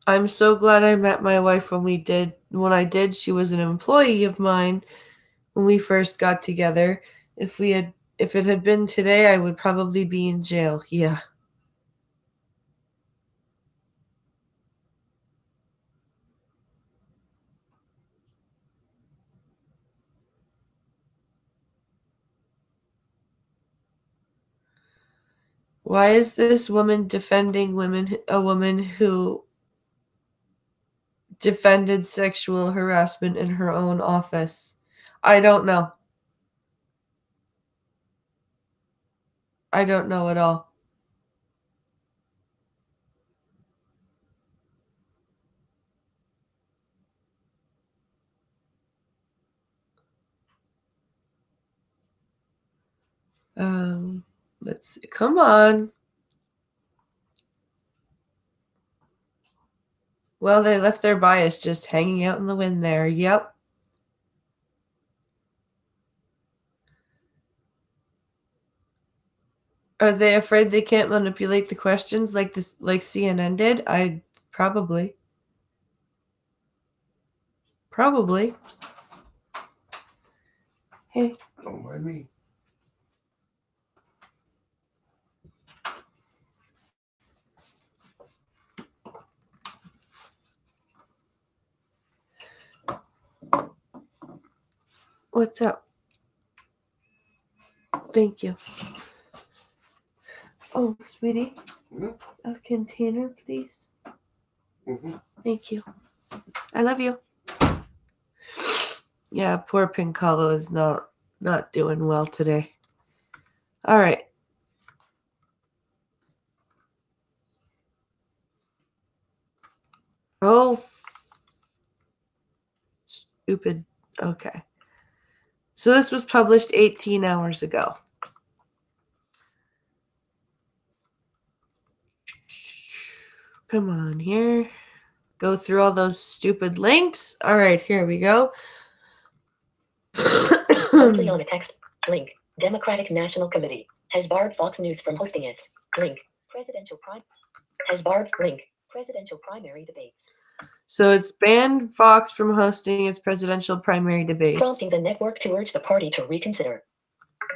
I'm so glad I met my wife when I did. She was an employee of mine when we first got together. If it had been today, I would probably be in jail. Yeah. Why is this woman defending a woman who defended sexual harassment in her own office? I don't know. I don't know at all. Let's see. Come on. Well, they left their bias just hanging out in the wind there. Yep. Are they afraid they can't manipulate the questions like CNN did? Probably. Probably. Hey. Don't mind me. What's up? Thank you. Oh, sweetie. Mm-hmm. A container, please. Mm-hmm. Thank you. I love you. Yeah, poor Pincalo is not doing well today. All right. Oh, stupid. Okay. So this was published 18 hours ago. Come on here. Go through all those stupid links. All right, here we go. Only on a text link. Democratic National Committee has barred Fox News from hosting its link. Has barred link. Presidential primary debates. So it's banned Fox from hosting its presidential primary debates. Prompting the network to urge the party to reconsider.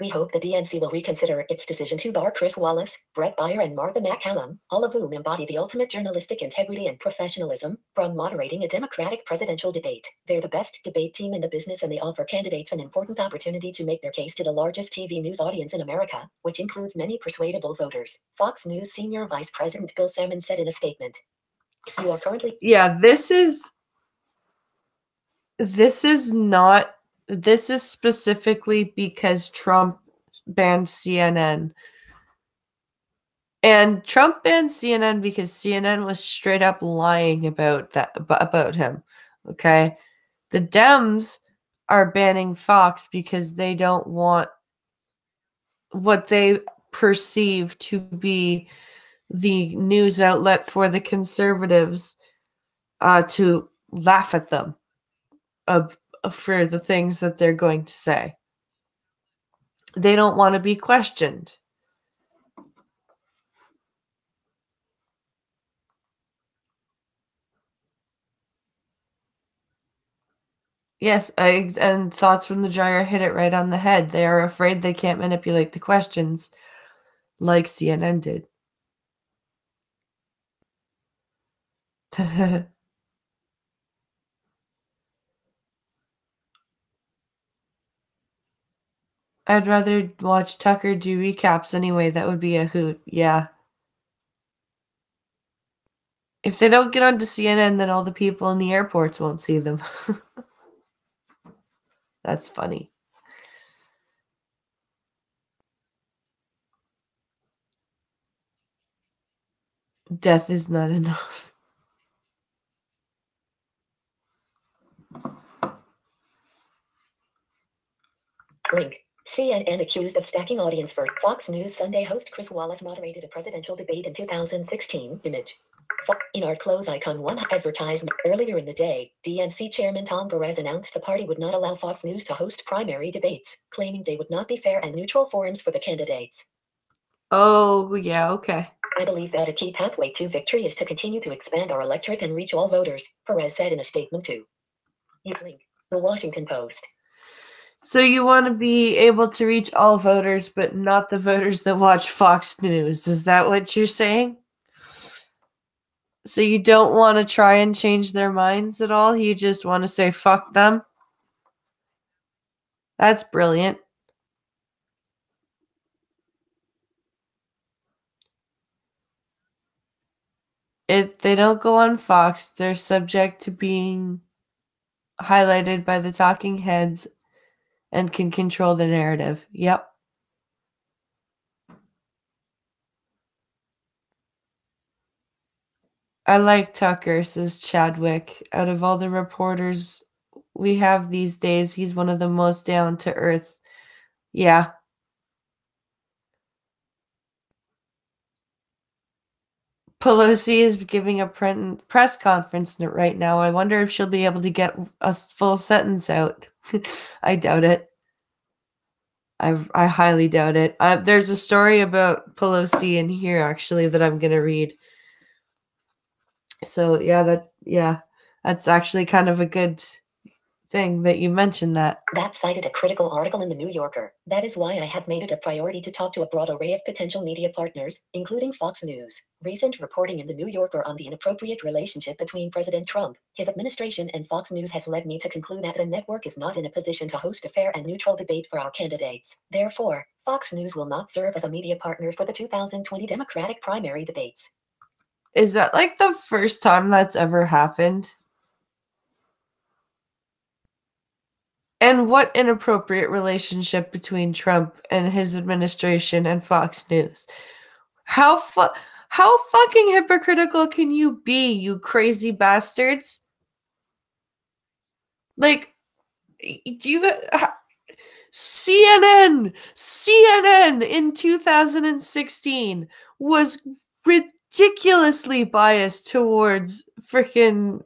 We hope the DNC will reconsider its decision to bar Chris Wallace, Brett Baier, and Martha McCallum, all of whom embody the ultimate journalistic integrity and professionalism, from moderating a Democratic presidential debate. They're the best debate team in the business, and they offer candidates an important opportunity to make their case to the largest TV news audience in America, which includes many persuadable voters. Fox News Senior Vice President Bill Salmon said in a statement. You are currently... Yeah, this is specifically because Trump banned CNN. And Trump banned CNN because CNN was straight up lying about him. Okay? The Dems are banning Fox because they don't want what they perceive to be the news outlet for the conservatives to laugh at them for the things that they're going to say. They don't want to be questioned. Yes, and Thoughts from the Dryer hit it right on the head. They are afraid they can't manipulate the questions. like CNN did. I'd rather watch Tucker do recaps anyway. That would be a hoot. Yeah. If they don't get onto CNN, then all the people in the airports won't see them. That's funny. Death is not enough. Link. CNN accused of stacking audience for Fox News Sunday host Chris Wallace moderated a presidential debate in 2016. Image. In our close icon 1 advertisement earlier in the day, DNC Chairman Tom Perez announced the party would not allow Fox News to host primary debates, claiming they would not be fair and neutral forums for the candidates. Oh, yeah, okay. I believe that a key pathway to victory is to continue to expand our electorate and reach all voters, Perez said in a statement to Link. The Washington Post. So you want to be able to reach all voters, but not the voters that watch Fox News. Is that what you're saying? So you don't want to try and change their minds at all? You just want to say, fuck them? That's brilliant. If they don't go on Fox, they're subject to being highlighted by the talking heads and can control the narrative. Yep. I like Tucker, says Chadwick. Out of all the reporters we have these days, he's one of the most down to earth. Yeah. Pelosi is giving a press conference right now. I wonder if she'll be able to get a full sentence out. I doubt it. I highly doubt it. There's a story about Pelosi in here, actually, that I'm going to read. So, yeah, that's actually kind of a good thing that you mentioned that. That cited a critical article in the New Yorker. That is why I have made it a priority to talk to a broad array of potential media partners, including Fox News. Recent reporting in the New Yorker on the inappropriate relationship between President Trump, his administration, and Fox News has led me to conclude that the network is not in a position to host a fair and neutral debate for our candidates. Therefore, Fox News will not serve as a media partner for the 2020 Democratic primary debates. Is that like the first time that's ever happened? And what inappropriate relationship between Trump and his administration and Fox News? How fucking hypocritical can you be, you crazy bastards? Like, do you CNN in 2016 was ridiculously biased towards freaking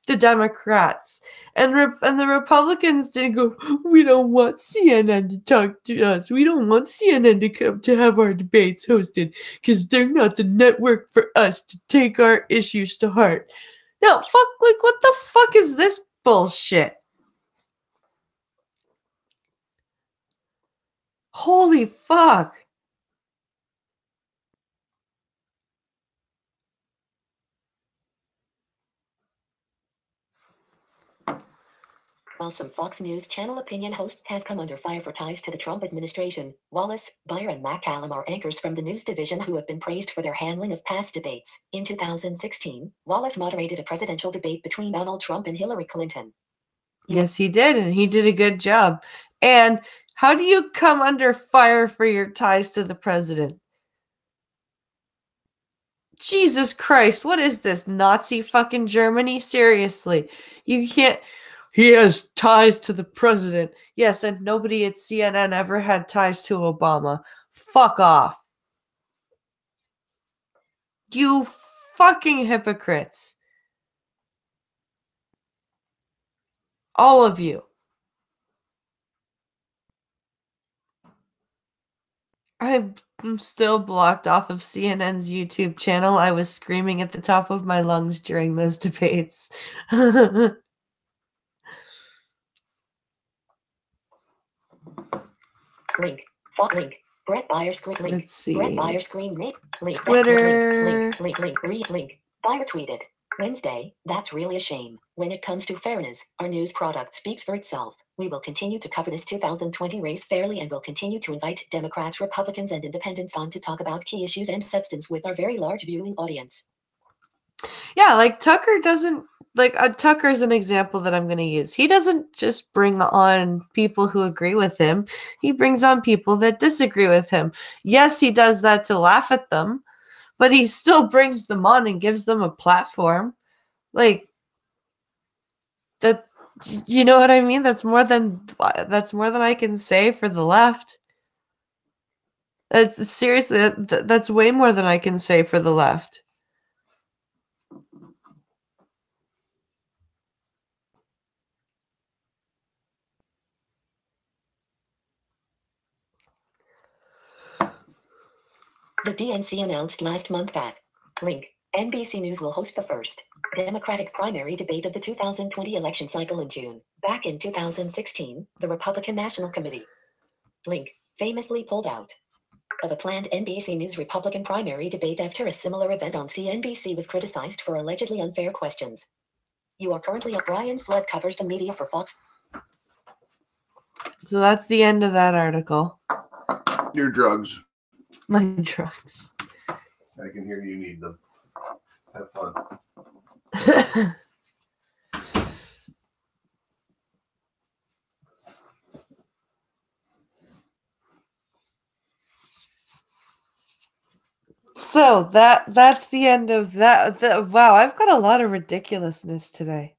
the Democrats, and the Republicans didn't go, we don't want CNN to talk to us. We don't want CNN to come to have our debates hosted because they're not the network for us to take our issues to heart. No, like, what the fuck is this bullshit? Holy fuck. While some Fox News Channel opinion hosts have come under fire for ties to the Trump administration, Wallace, Beyer, and McCallum are anchors from the news division who have been praised for their handling of past debates. In 2016, Wallace moderated a presidential debate between Donald Trump and Hillary Clinton. Yes, he did, and he did a good job. And how do you come under fire for your ties to the president? Jesus Christ, what is this, Nazi fucking Germany? Seriously, you can't... He has ties to the president. Yes, and nobody at CNN ever had ties to Obama. Fuck off. You fucking hypocrites. All of you. I'm still blocked off of CNN's YouTube channel. I was screaming at the top of my lungs during those debates. Link. Brett Byers screen link. Let's see. Brett Byers screen link. Link. Twitter. Link. Byer tweeted. Wednesday, that's really a shame. When it comes to fairness, our news product speaks for itself. We will continue to cover this 2020 race fairly and will continue to invite Democrats, Republicans, and Independents on to talk about key issues and substance with our very large viewing audience. Yeah, like Tucker doesn't, like Tucker's an example that I'm going to use. He doesn't just bring on people who agree with him. He brings on people that disagree with him. Yes, he does that to laugh at them, but he still brings them on and gives them a platform. Like that, you know what I mean? That's more than I can say for the left. Seriously, that's way more than I can say for the left. The DNC announced last month that link. NBC News will host the first Democratic primary debate of the 2020 election cycle in June. Back in 2016, the Republican National Committee link famously pulled out of a planned NBC News Republican primary debate after a similar event on CNBC was criticized for allegedly unfair questions. You are currently up. Brian Flood covers the media for Fox. So that's the end of that article. Your drugs. My drugs. I can hear you need them. Have fun. So that's the end of that. Wow, I've got a lot of ridiculousness today.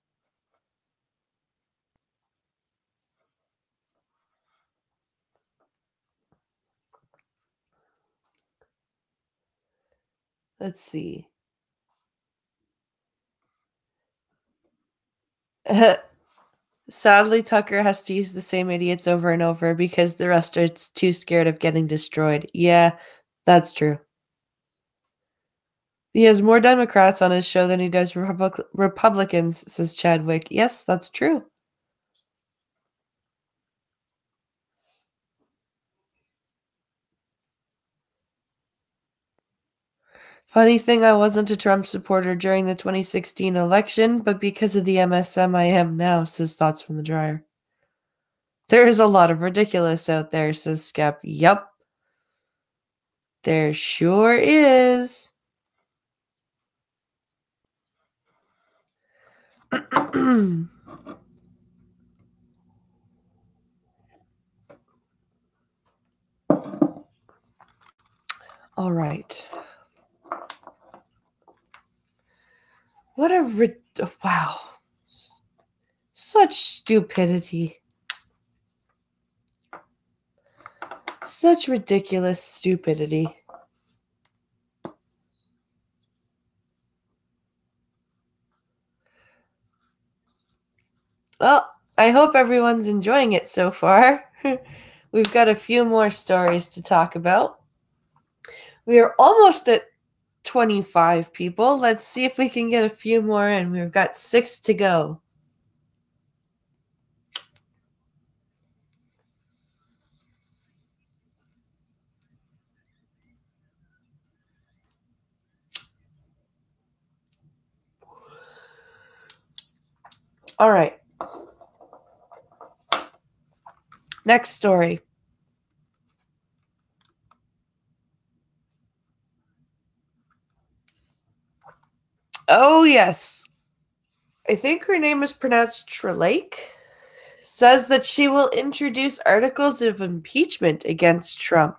Let's see. Sadly, Tucker has to use the same idiots over and over because the rest are too scared of getting destroyed. Yeah, that's true. He has more Democrats on his show than he does Republicans, says Chadwick. Yes, that's true. Funny thing, I wasn't a Trump supporter during the 2016 election, but because of the MSM, I am now, says Thoughts from the Dryer. There is a lot of ridiculous out there, says Skep. Yup. There sure is. All right. What a wow. Such stupidity. Such ridiculous stupidity. Well, I hope everyone's enjoying it so far. We've got a few more stories to talk about. We are almost at 25 people. Let's see if we can get a few more in. We've got 6 to go. All right. Next story. Oh, yes. I think her name is pronounced Trelake. Says that she will introduce articles of impeachment against Trump.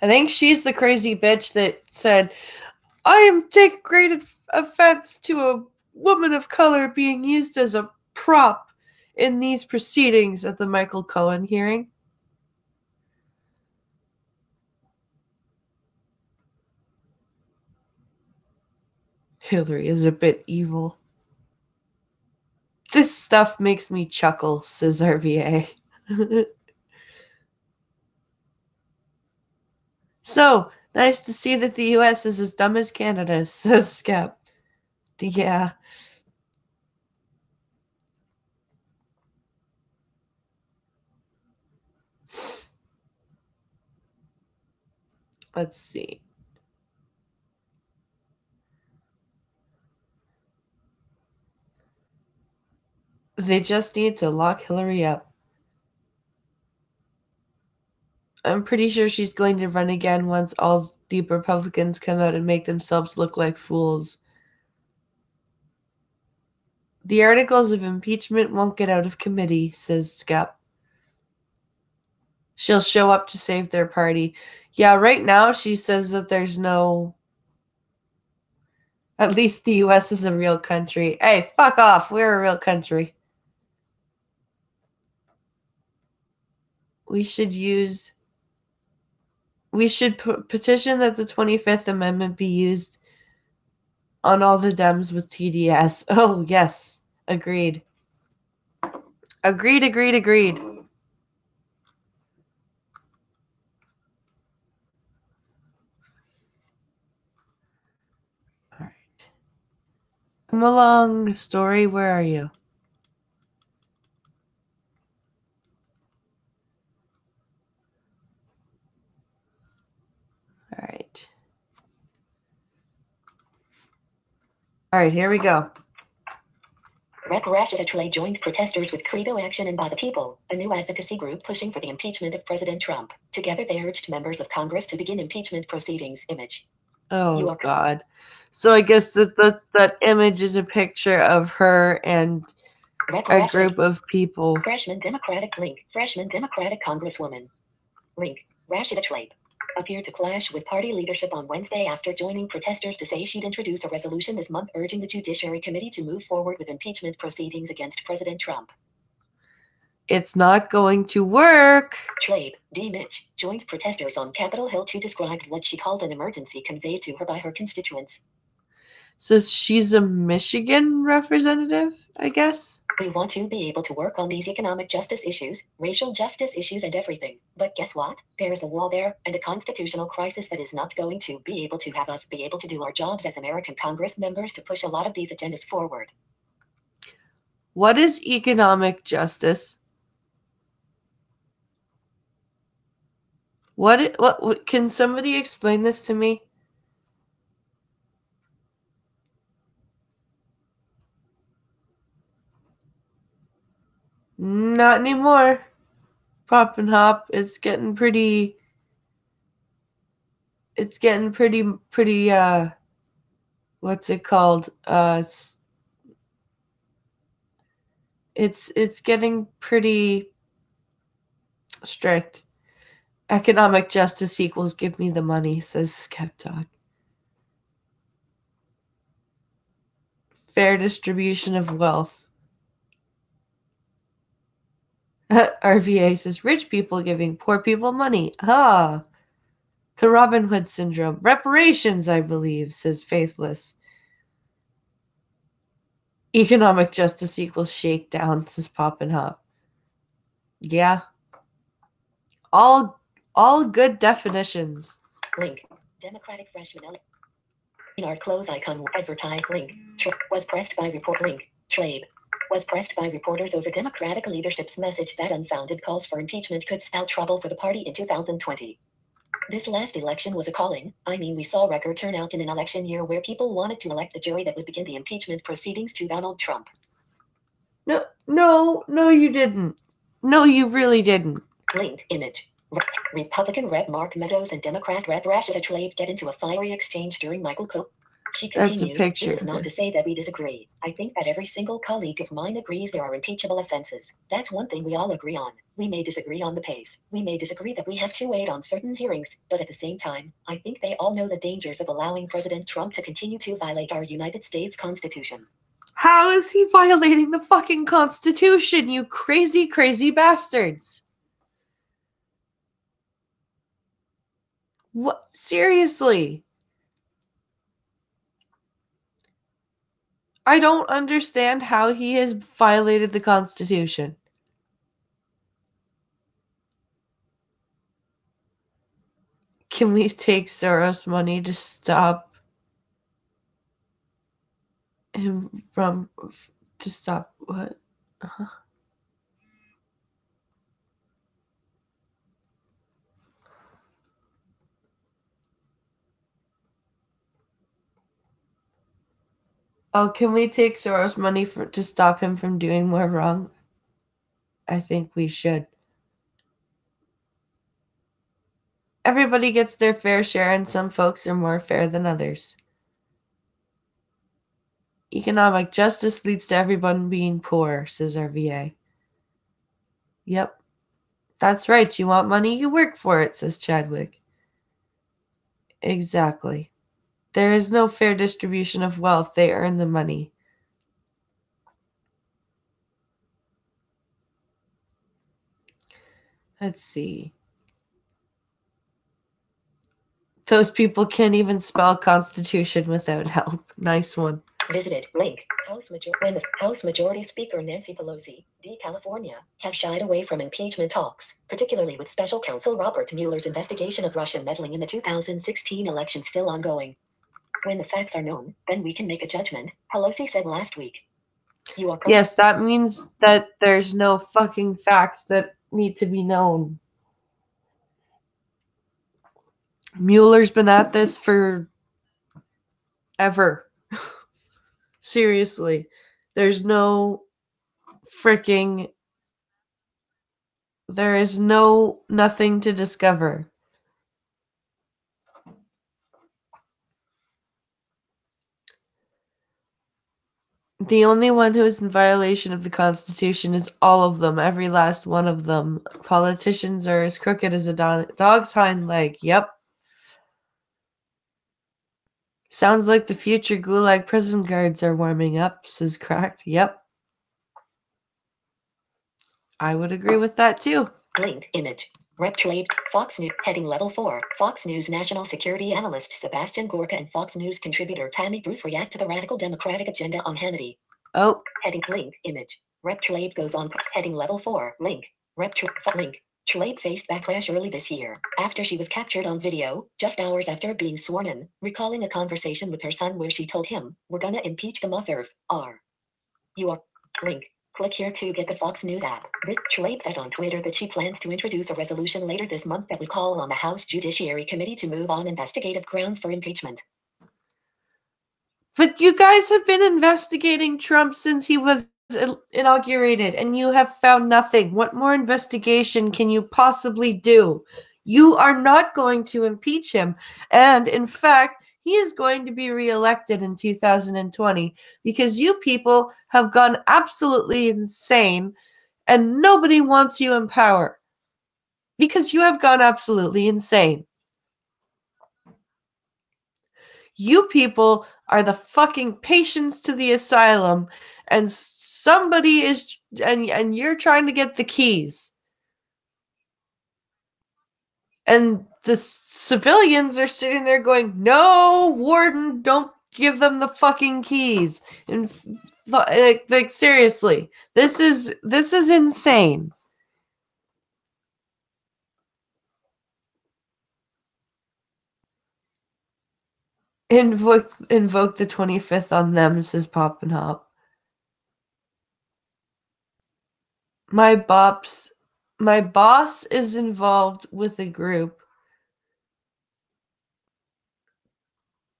I think she's the crazy bitch that said, I am take great offense to a woman of color being used as a prop in these proceedings at the Michael Cohen hearing. Hillary is a bit evil. This stuff makes me chuckle, says RVA. So, Nice to see that the U.S. is as dumb as Canada, says Skep. Yeah. Let's see. They just need to lock Hillary up. I'm pretty sure she's going to run again once all the Republicans come out and make themselves look like fools. The articles of impeachment won't get out of committee, says Skep. She'll show up to save their party. Yeah, right now she says that there's no... At least the U.S. is a real country. Hey, fuck off. We're a real country. We should petition that the 25th Amendment be used on all the Dems with TDS. Oh, yes. Agreed. Agreed. All right. Come along, story. Where are you? All right. All right, here we go. Rep. Rashida Tlaib joined protesters with Credo Action and By the People, a new advocacy group pushing for the impeachment of President Trump. Together they urged members of Congress to begin impeachment proceedings. Image. Oh, God. So I guess that image is a picture of her and a group of people. Freshman Democratic Congresswoman. Link. Rashida Tlaib appeared to clash with party leadership on Wednesday after joining protesters to say she'd introduce a resolution this month urging the Judiciary Committee to move forward with impeachment proceedings against President Trump. It's not going to work. Tlaib, D. Mitch, joined protesters on Capitol Hill to describe what she called an emergency conveyed to her by her constituents. So she's a Michigan representative, I guess? We want to be able to work on these economic justice issues, racial justice issues, and everything. But guess what? There is a wall there, and a constitutional crisis that is not going to be able to have us be able to do our jobs as American Congress members to push a lot of these agendas forward. What is economic justice? What can somebody explain this to me? Not anymore. Pop and hop. It's getting pretty what's it called? It's getting pretty strict. Economic justice equals give me the money, says Skepdog. Fair distribution of wealth. RVA says rich people giving poor people money. To Robin Hood syndrome. Reparations, I believe, says Faithless. Economic justice equals shakedown, says Pop and Hop. Yeah. All good definitions. Link. Democratic freshman in our close icon advertise link. Was pressed by report link. Tlaib was pressed by reporters over Democratic leadership's message that unfounded calls for impeachment could spell trouble for the party in 2020. This last election was a calling. We saw record turnout in an election year where people wanted to elect the jury that would begin the impeachment proceedings to Donald Trump. No, you didn't. No, you really didn't. Link image. Republican Rep. Mark Meadows and Democrat Rep. Rashida Tlaib get into a fiery exchange during Michael Cope. She continued, That's a picture. This is not to say that we disagree. I think that every single colleague of mine agrees there are impeachable offenses. That's one thing we all agree on. We may disagree on the pace. We may disagree that we have to wait on certain hearings, but at the same time, I think they all know the dangers of allowing President Trump to continue to violate our United States Constitution. How is he violating the fucking Constitution, you crazy, crazy bastards? What? Seriously? I don't understand how he has violated the Constitution. Can we take Soros money to stop him from... To stop what? Uh-huh. Oh, can we take Soros money to stop him from doing more wrong? I think we should. Everybody gets their fair share, and some folks are more fair than others. Economic justice leads to everyone being poor, says our VA. Yep. That's right. You want money? You work for it, says Chadwick. Exactly. There is no fair distribution of wealth. They earn the money. Let's see. Those people can't even spell Constitution without help. Nice one. Visited link when the House Majority Speaker Nancy Pelosi, D. California, has shied away from impeachment talks, particularly with Special Counsel Robert Mueller's investigation of Russian meddling in the 2016 election still ongoing. When the facts are known, then we can make a judgment, Pelosi said last week. Yes, that means that there's no fucking facts that need to be known. Mueller's been at this for ever. Seriously. There's no freaking... There is nothing to discover. The only one who is in violation of the Constitution is all of them, every last one of them. Politicians are as crooked as a dog's hind leg. Yep. Sounds like the future Gulag prison guards are warming up, says Cracked. Yep. I would agree with that too. Link image. Rep Trade, Fox News, heading level 4. Fox News national security analyst Sebastian Gorka and Fox News contributor Tammy Bruce react to the radical Democratic agenda on Hannity. Oh. Heading link image. Rep Tlaib goes on. Heading level 4. Link. Rep link. Tlaib faced backlash early this year after she was captured on video, just hours after being sworn in, recalling a conversation with her son where she told him, "We're gonna impeach the mother of R. You are." Link. Click here to get the Fox News app. Tlaib said on Twitter that she plans to introduce a resolution later this month that would call on the House Judiciary Committee to move on investigative grounds for impeachment. But you guys have been investigating Trump since he was inaugurated, and you have found nothing. What more investigation can you possibly do? You are not going to impeach him. And in fact, he is going to be reelected in 2020 because you people have gone absolutely insane and nobody wants you in power because you have gone absolutely insane. You people are the fucking patients to the asylum, and somebody is, and you're trying to get the keys. And the civilians are sitting there going, "No, warden, don't give them the fucking keys." And like seriously, this is insane. Invoke the 25th on them, says Pop and Hop. My boss is involved with a group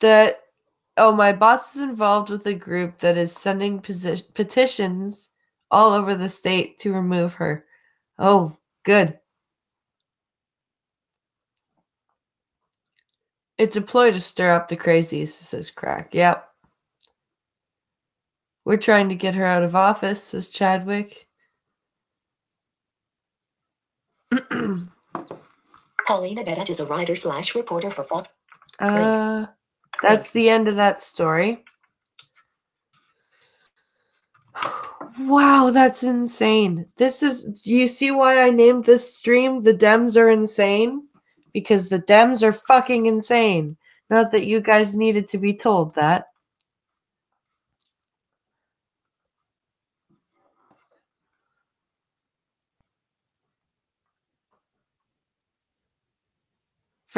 that my boss is involved with a group that is sending petitions all over the state to remove her. Oh, good. It's a ploy to stir up the crazies, says Crack. Yep. We're trying to get her out of office, says Chadwick. Paulina Bedage is a writer/reporter for Fox. That's the end of that story. Wow, that's insane. Do you see why I named this stream The Dems Are Insane? Because the Dems are fucking insane. Not that you guys needed to be told that.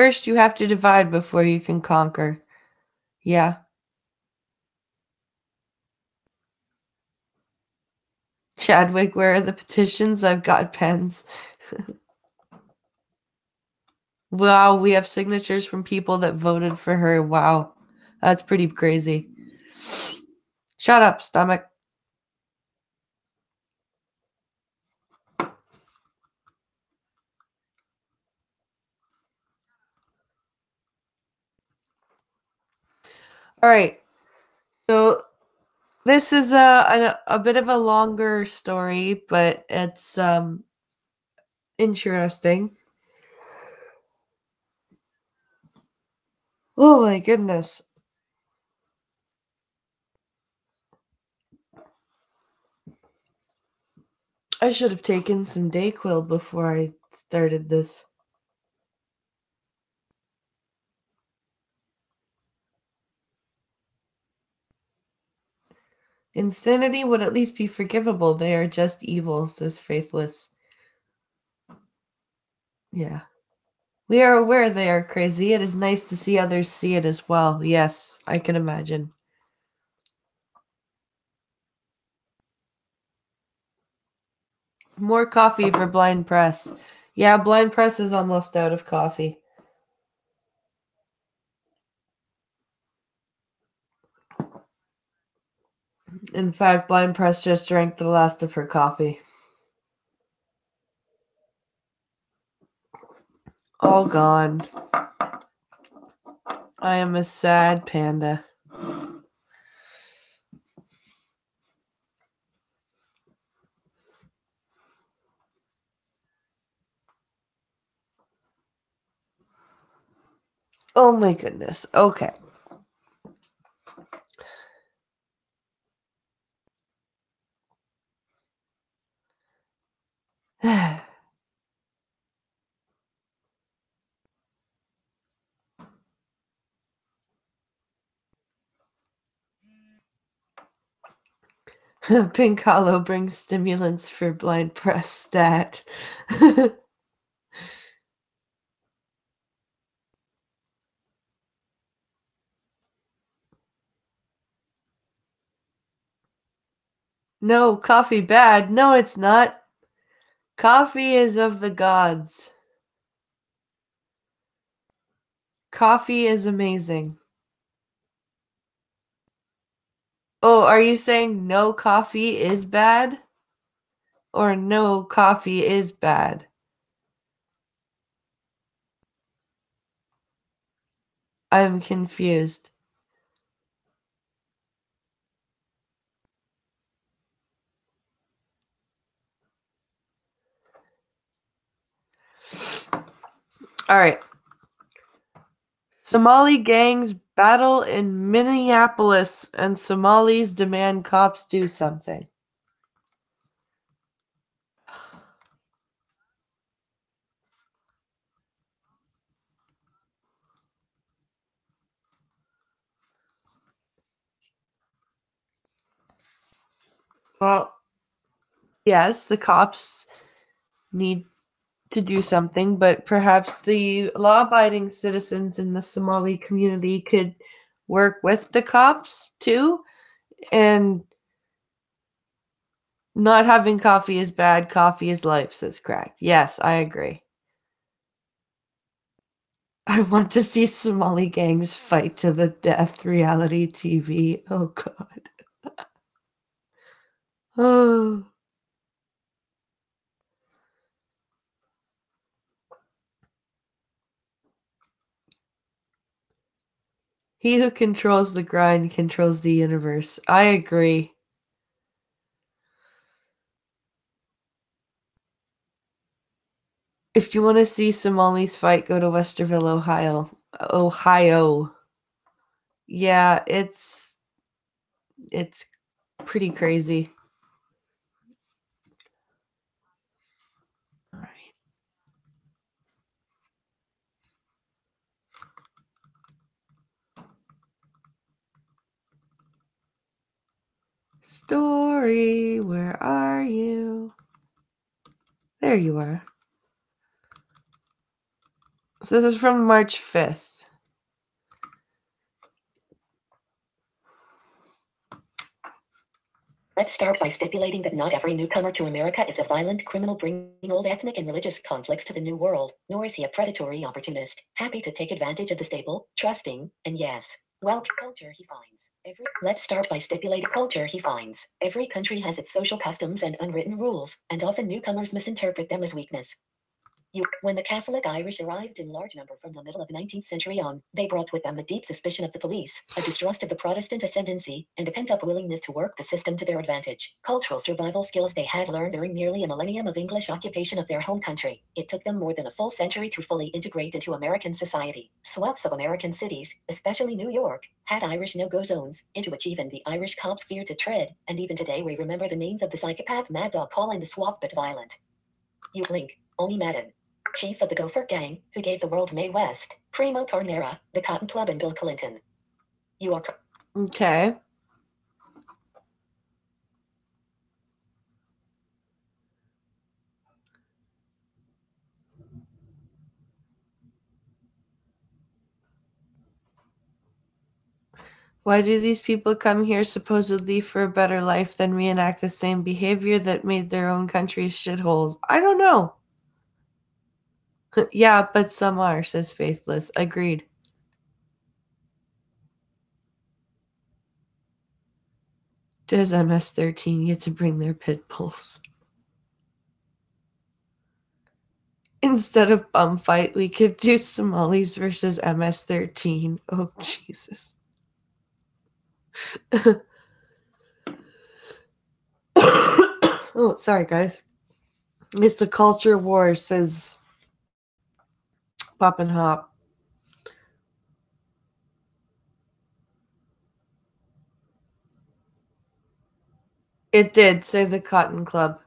First, you have to divide before you can conquer. Yeah. Chadwick, where are the petitions? I've got pens. Wow, we have signatures from people that voted for her. Wow. That's pretty crazy. Shut up, stomach. All right. So this is a bit of a longer story, but it's interesting. Oh my goodness. I should have taken some Dayquil before I started this. Insanity would at least be forgivable. They are just evil, says Faithless. Yeah. We are aware they are crazy. It is nice to see others see it as well. Yes, I can imagine. More coffee for Blind Press. Yeah, Blind Press is almost out of coffee. In fact, Blind Press just drank the last of her coffee. All gone. I am a sad panda. Oh my goodness. Okay. Pink Hollow brings stimulants for Blind Press stat. No, coffee bad. No, it's not. Coffee is of the gods. Coffee is amazing. Oh, are you saying no coffee is bad? Or no coffee is bad? I'm confused. All right. Somali gangs battle in Minneapolis and Somalis demand cops do something. Well, yes, the cops need to do something, but perhaps the law-abiding citizens in the Somali community could work with the cops too. And not having coffee is bad. Coffee is life, says Cracked. Yes, I agree. I want to see Somali gangs fight to the death. Reality TV. Oh, God. Oh. He who controls the grind controls the universe. I agree. If you want to see Somalis fight, go to Westerville, Ohio. Ohio. Yeah, it's pretty crazy. All right. Story, where are you? There you are. So this is from March 5th. Let's start by stipulating that not every newcomer to America is a violent criminal bringing old ethnic and religious conflicts to the New World, nor is he a predatory opportunist, happy to take advantage of the stable, trusting, and yes, well, culture he finds. Let's start by stipulating culture he finds. Every country has its social customs and unwritten rules, and often newcomers misinterpret them as weakness. When the Catholic Irish arrived in large number from the middle of the 19th century on, they brought with them a deep suspicion of the police, a distrust of the Protestant ascendancy, and a pent-up willingness to work the system to their advantage. Cultural survival skills they had learned during nearly a millennium of English occupation of their home country. It took them more than a full century to fully integrate into American society. Swaths of American cities, especially New York, had Irish no-go zones, into which even the Irish cops feared to tread, and even today we remember the names of the psychopath Mad Dog Call and the suave but violent Link, Oni Madden, chief of the Gopher Gang, who gave the world Mae West, Primo Carnera, the Cotton Club, and Bill Clinton. You are Okay. Why do these people come here supposedly for a better life then reenact the same behavior that made their own countries shitholes? I don't know. Yeah, but some are, says Faithless. Agreed. Does MS-13 get to bring their pit bulls? Instead of bum fight, we could do Somalis versus MS-13. Oh, Jesus. Oh, sorry, guys. It's a culture war, says Pop and Hop. It did, say the Cotton Club.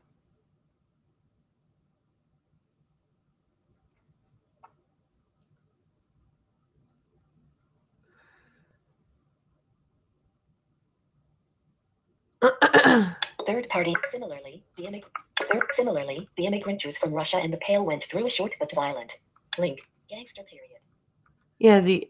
third party. Similarly, the immigrant Jews from Russia and the Pale went through a short but violent gangster period. Yeah, the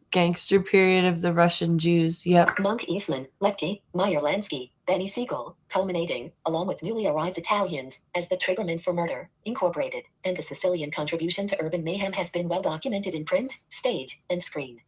gangster period of the Russian Jews. Yep. Monk Eastman, Lepke, Meyer Lansky, Benny Siegel, culminating, along with newly arrived Italians, as the Triggermen for Murder, Incorporated, and the Sicilian contribution to urban mayhem has been well documented in print, stage, and screen.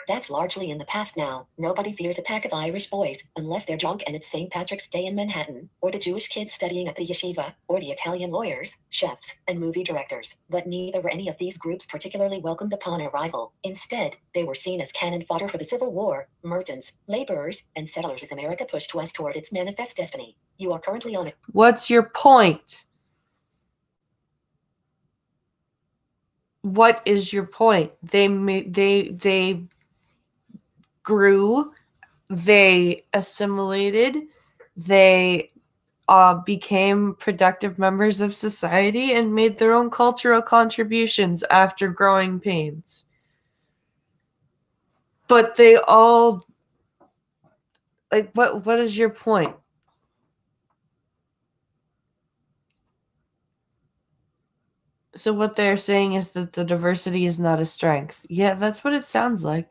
That's largely in the past now. Nobody fears a pack of Irish boys, unless they're drunk and it's St. Patrick's Day in Manhattan, or the Jewish kids studying at the yeshiva, or the Italian lawyers, chefs, and movie directors. But neither were any of these groups particularly welcomed upon arrival. Instead, they were seen as cannon fodder for the Civil War, merchants, laborers, and settlers as America pushed west toward its manifest destiny. You are currently on it. What's your point? What is your point? They grew, they assimilated, they became productive members of society and made their own cultural contributions after growing pains. But they all, like, what is your point? So what they're saying is that the diversity is not a strength. Yeah, that's what it sounds like.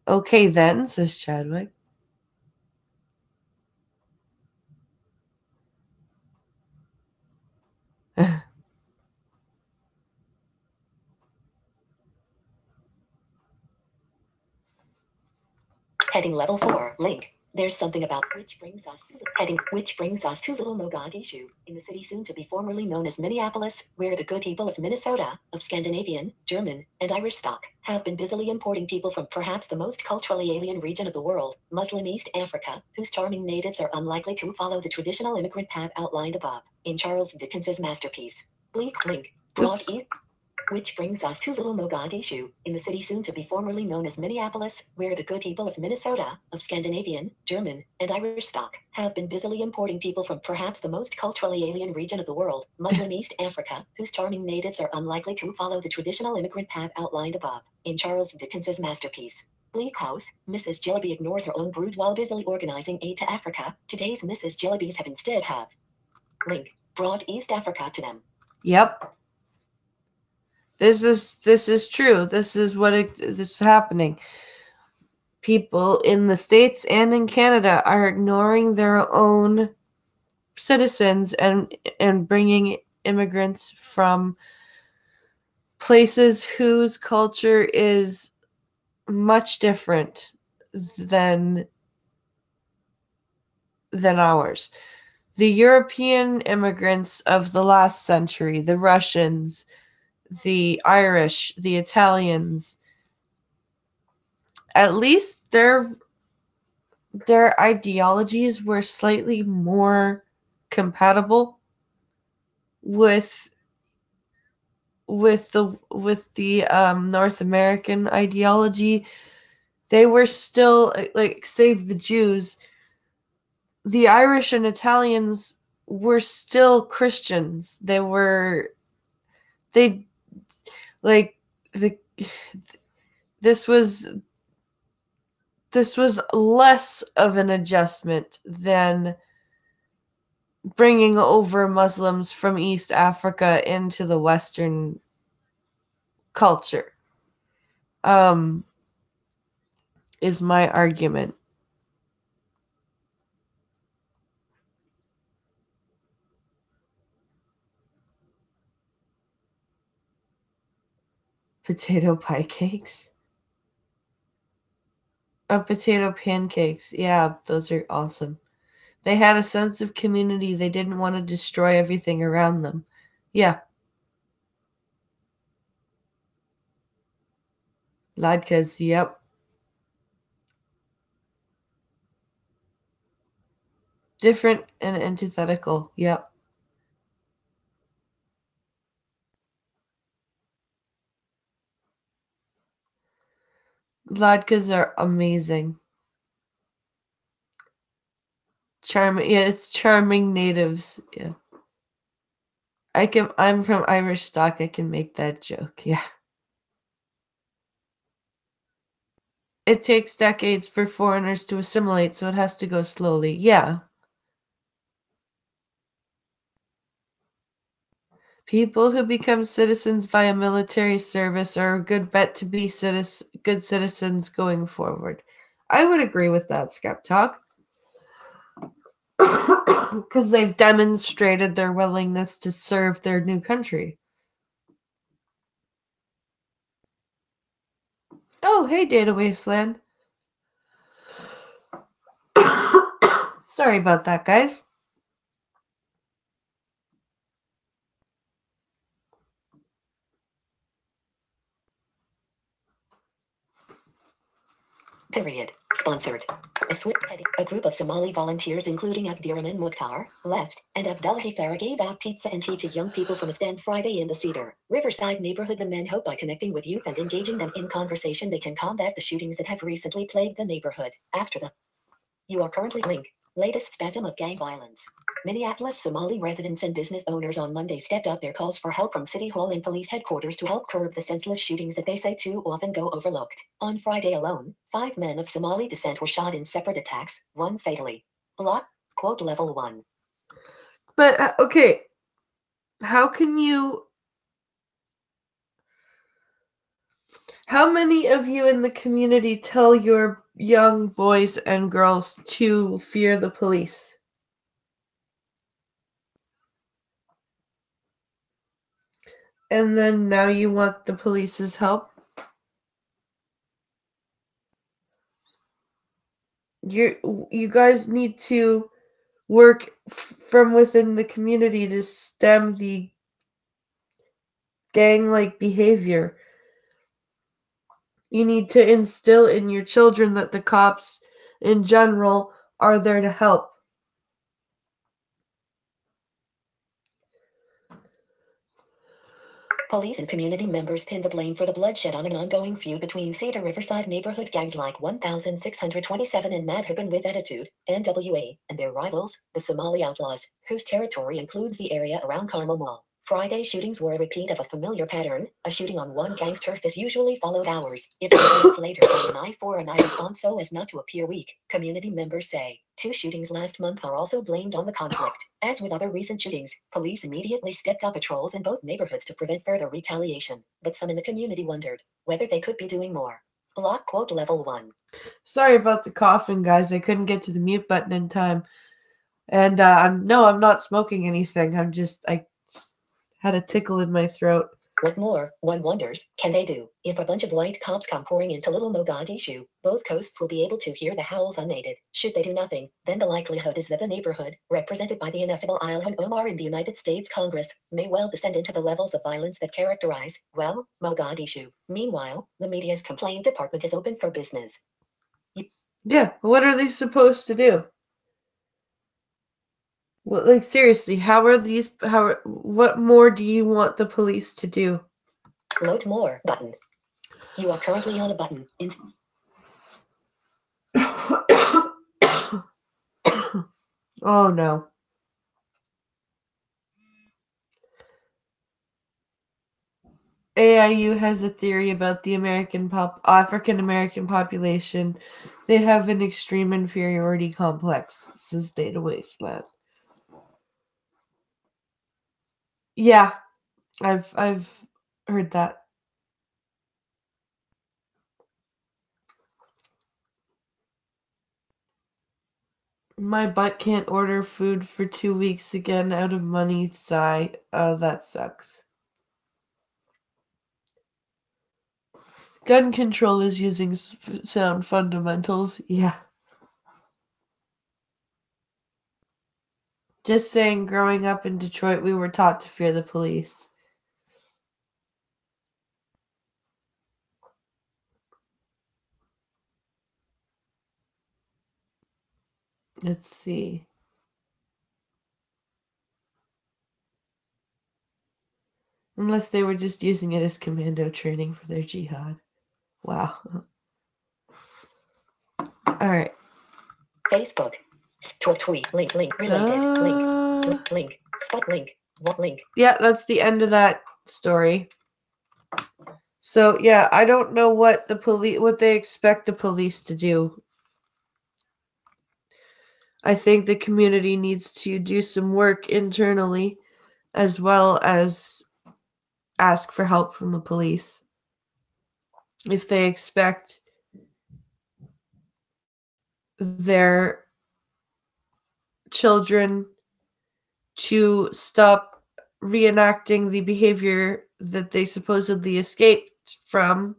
Okay then, says Chadwick. Heading level 4, link. There's something about which brings us to Little Mogadishu, in the city soon to be formerly known as Minneapolis, where the good people of Minnesota, of Scandinavian, German, and Irish stock, have been busily importing people from perhaps the most culturally alien region of the world, Muslim East Africa, whose charming natives are unlikely to follow the traditional immigrant path outlined above. In Charles Dickens's masterpiece, Bleak Link, Broad East. Which brings us to Little Mogadishu, in the city soon to be formerly known as Minneapolis, where the good people of Minnesota, of Scandinavian, German, and Irish stock, have been busily importing people from perhaps the most culturally alien region of the world, Muslim East Africa, whose charming natives are unlikely to follow the traditional immigrant path outlined above. In Charles Dickens's masterpiece, Bleak House, Mrs. Jellyby ignores her own brood while busily organizing aid to Africa. Today's Mrs. Jellybys have instead brought East Africa to them. Yep. This is true. This is this is happening. People in the States and in Canada are ignoring their own citizens and bringing immigrants from places whose culture is much different than ours. The European immigrants of the last century, the Russians, the Irish, the Italians, at least their ideologies were slightly more compatible with the North American ideology. They were still, like, save the Jews, the Irish and Italians were still Christians. They like the this was less of an adjustment than bringing over Muslims from East Africa into the Western culture. Is my argument. Potato pie cakes? Potato pancakes. Yeah, those are awesome. They had a sense of community. They didn't want to destroy everything around them. Yeah. Latkes, yep. Different and antithetical, yep. Latkes are amazing. Charming, yeah, it's charming natives, yeah. I'm from Irish stock, I can make that joke, yeah. It takes decades for foreigners to assimilate, so it has to go slowly, yeah. People who become citizens via military service are a good bet to be good citizens going forward. I would agree with that, Skeptalk. Because they've demonstrated their willingness to serve their new country. Oh, hey, Data Wasteland. Sorry about that, guys. Period. Sponsored. A group of Somali volunteers, including Abdirahman Mukhtar, left, and Abdullahi Farah gave out pizza and tea to young people from a stand Friday in the Cedar Riverside neighborhood. The men hope by connecting with youth and engaging them in conversation they can combat the shootings that have recently plagued the neighborhood. After the You are currently link. Latest spasm of gang violence. Minneapolis Somali residents and business owners on Monday stepped up their calls for help from City Hall and police headquarters to help curb the senseless shootings that they say too often go overlooked. On Friday alone, 5 men of Somali descent were shot in separate attacks, one fatally. Block, quote level 1. But, okay. How many of you in the community tell your young boys and girls to fear the police? And then now you want the police's help? You guys need to work from within the community to stem the gang-like behavior. You need to instill in your children that the cops in general are there to help. Police and community members pinned the blame for the bloodshed on an ongoing feud between Cedar Riverside neighborhood gangs like 1627 and Madhaban with Attitude, NWA, and their rivals, the Somali Outlaws, whose territory includes the area around Carmel Mall. Friday shootings were a repeat of a familiar pattern. A shooting on one gang's turf is usually followed hours, if not minutes later, by an eye for an eye response so as not to appear weak, community members say. 2 shootings last month are also blamed on the conflict. As with other recent shootings, police immediately stepped up patrols in both neighborhoods to prevent further retaliation, but some in the community wondered whether they could be doing more. Block quote level 1. Sorry about the coughing, guys. I couldn't get to the mute button in time. And I'm not smoking anything. I just had a tickle in my throat. What more, one wonders, can they do? If a bunch of white cops come pouring into Little Mogadishu, both coasts will be able to hear the howls unaided. Should they do nothing, then the likelihood is that the neighborhood, represented by the ineffable Ilhan Omar in the United States Congress, may well descend into the levels of violence that characterize, well, Mogadishu. Meanwhile, the media's complaint department is open for business. Yeah, what are they supposed to do? Well, like, seriously, what more do you want the police to do? Load more button. You are currently on a button. Oh no. AIU has a theory about the African American population. They have an extreme inferiority complex, says Data Wasteland. Yeah, I've heard that. My butt can't order food for 2 weeks again, out of money, sigh. Oh, that sucks. Gun control is using sound fundamentals. Yeah. Just saying, growing up in Detroit, we were taught to fear the police. Let's see. Unless they were just using it as commando training for their jihad. Wow. Alright. Facebook. Tweet. Link. Related. Link. Spot link. What link? Yeah, that's the end of that story. So, yeah, I don't know what they expect the police to do. I think the community needs to do some work internally, as well as ask for help from the police. If they expect their children to stop reenacting the behavior that they supposedly escaped from,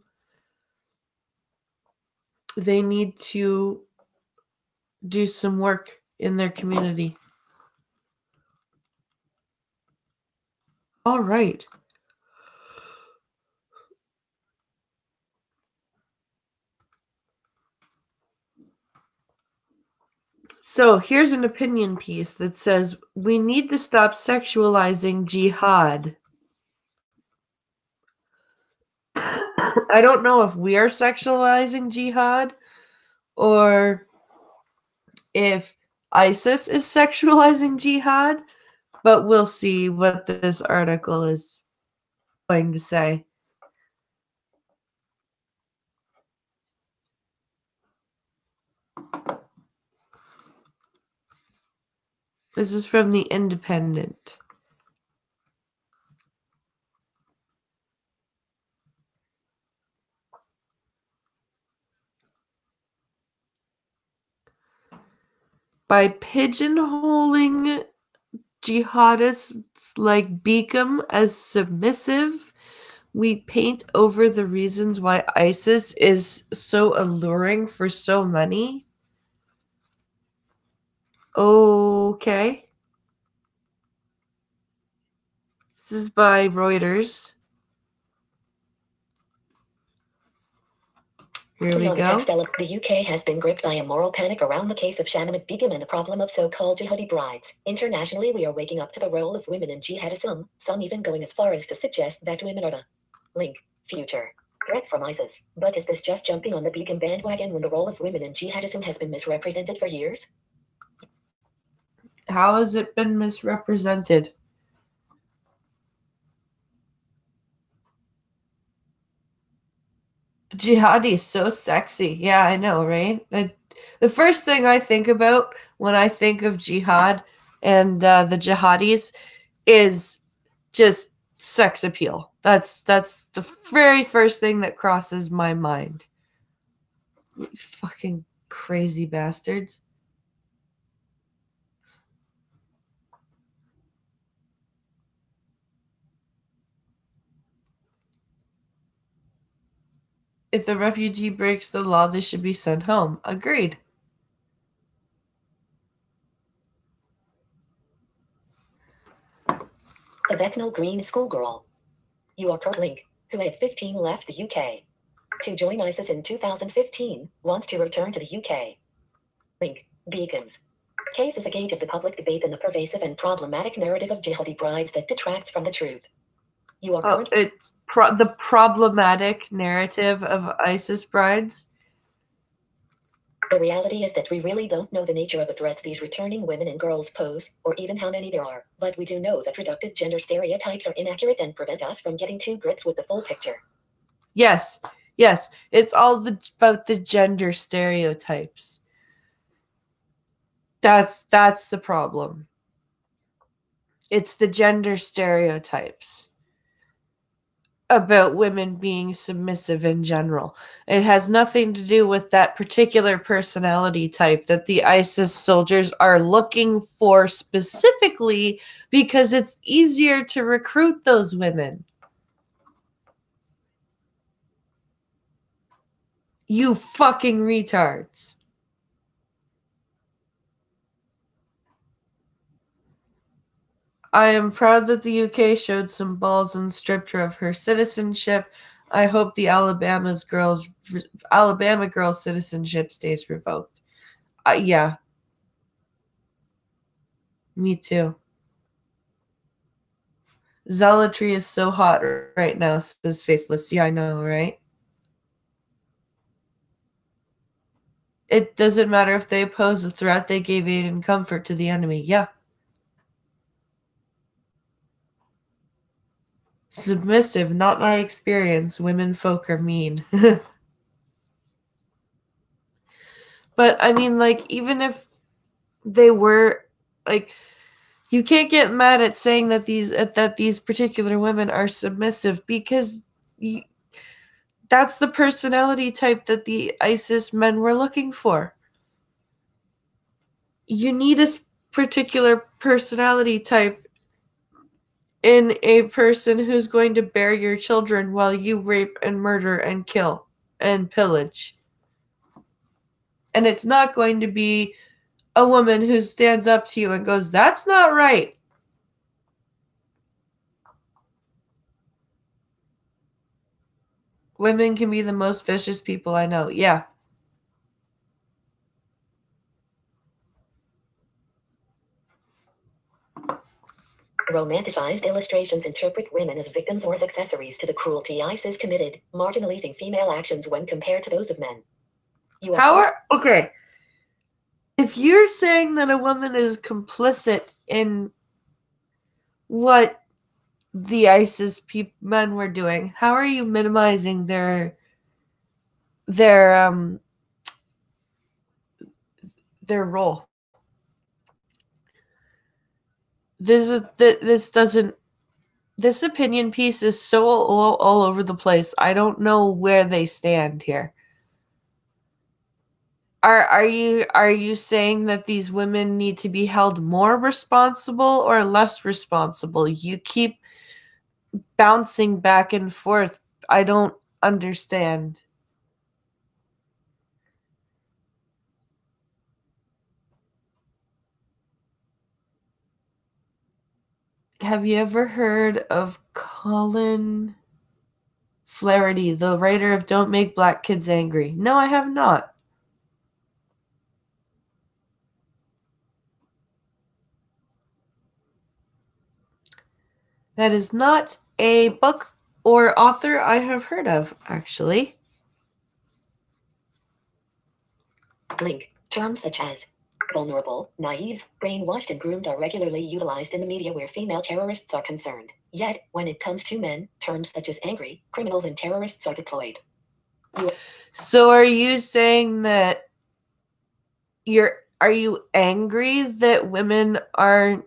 they need to do some work in their community. All right. So here's an opinion piece that says we need to stop sexualizing jihad. I don't know if we are sexualizing jihad or if ISIS is sexualizing jihad, but we'll see what this article is going to say. This is from The Independent. By pigeonholing jihadists like Beacom as submissive, we paint over the reasons why ISIS is so alluring for so many. Okay. This is by Reuters. Here we go. The UK has been gripped by a moral panic around the case of Shamimah Begum and the problem of so-called jihadi brides. Internationally, we are waking up to the role of women in jihadism, some even going as far as to suggest that women are the future threat from ISIS. But is this just jumping on the Begum bandwagon when the role of women in jihadism has been misrepresented for years? How has it been misrepresented? Jihadi is so sexy. Yeah, I know, right? The first thing I think about when I think of jihad and the jihadis is just sex appeal. That's the very first thing that crosses my mind. You fucking crazy bastards. If the refugee breaks the law, they should be sent home. Agreed. A Bethnal Green schoolgirl. You are Kurt Link, who at 15 left the UK to join ISIS in 2015, wants to return to the UK. Link, Beacons. Case is a gate of the public debate and the pervasive and problematic narrative of jihadi brides that detracts from the truth. You are it's the problematic narrative of ISIS brides. The reality is that we really don't know the nature of the threats these returning women and girls pose, or even how many there are, but we do know that reductive gender stereotypes are inaccurate and prevent us from getting to grips with the full picture. Yes, it's all about the gender stereotypes. That's the problem. It's the gender stereotypes about women being submissive in general. It has nothing to do with that particular personality type that the ISIS soldiers are looking for specifically because it's easier to recruit those women. You fucking retards. I am proud that the UK showed some balls and stripped her of her citizenship. I hope the Alabama girl's citizenship stays revoked. Yeah. Me too. Zealotry is so hot right now, says Faithless. Yeah, I know, right? It doesn't matter if they oppose the threat, they gave aid and comfort to the enemy. Yeah. Submissive, not my experience. Women folk are mean. But I mean, like, even if they were, like, you can't get mad at saying that these particular women are submissive because that's the personality type that the ISIS men were looking for. You need a particular personality type in a person who's going to bear your children while you rape and murder and kill and pillage. And it's not going to be a woman who stands up to you and goes, "That's not right." Women can be the most vicious people I know. Yeah. Romanticized illustrations interpret women as victims or as accessories to the cruelty ISIS committed, marginalizing female actions when compared to those of men. Okay. If you're saying that a woman is complicit in what the ISIS men were doing, how are you minimizing their role? This opinion piece is so all over the place. I don't know where they stand here. Are you saying that these women need to be held more responsible or less responsible? You keep bouncing back and forth. I don't understand. Have you ever heard of Colin Flaherty, the writer of Don't Make Black Kids Angry? No, I have not. That is not a book or author I have heard of, actually. Link. Terms such as vulnerable, naive, brainwashed, and groomed are regularly utilized in the media where female terrorists are concerned. Yet, when it comes to men, terms such as angry, criminals, and terrorists are deployed. So are you saying that are you angry that women aren't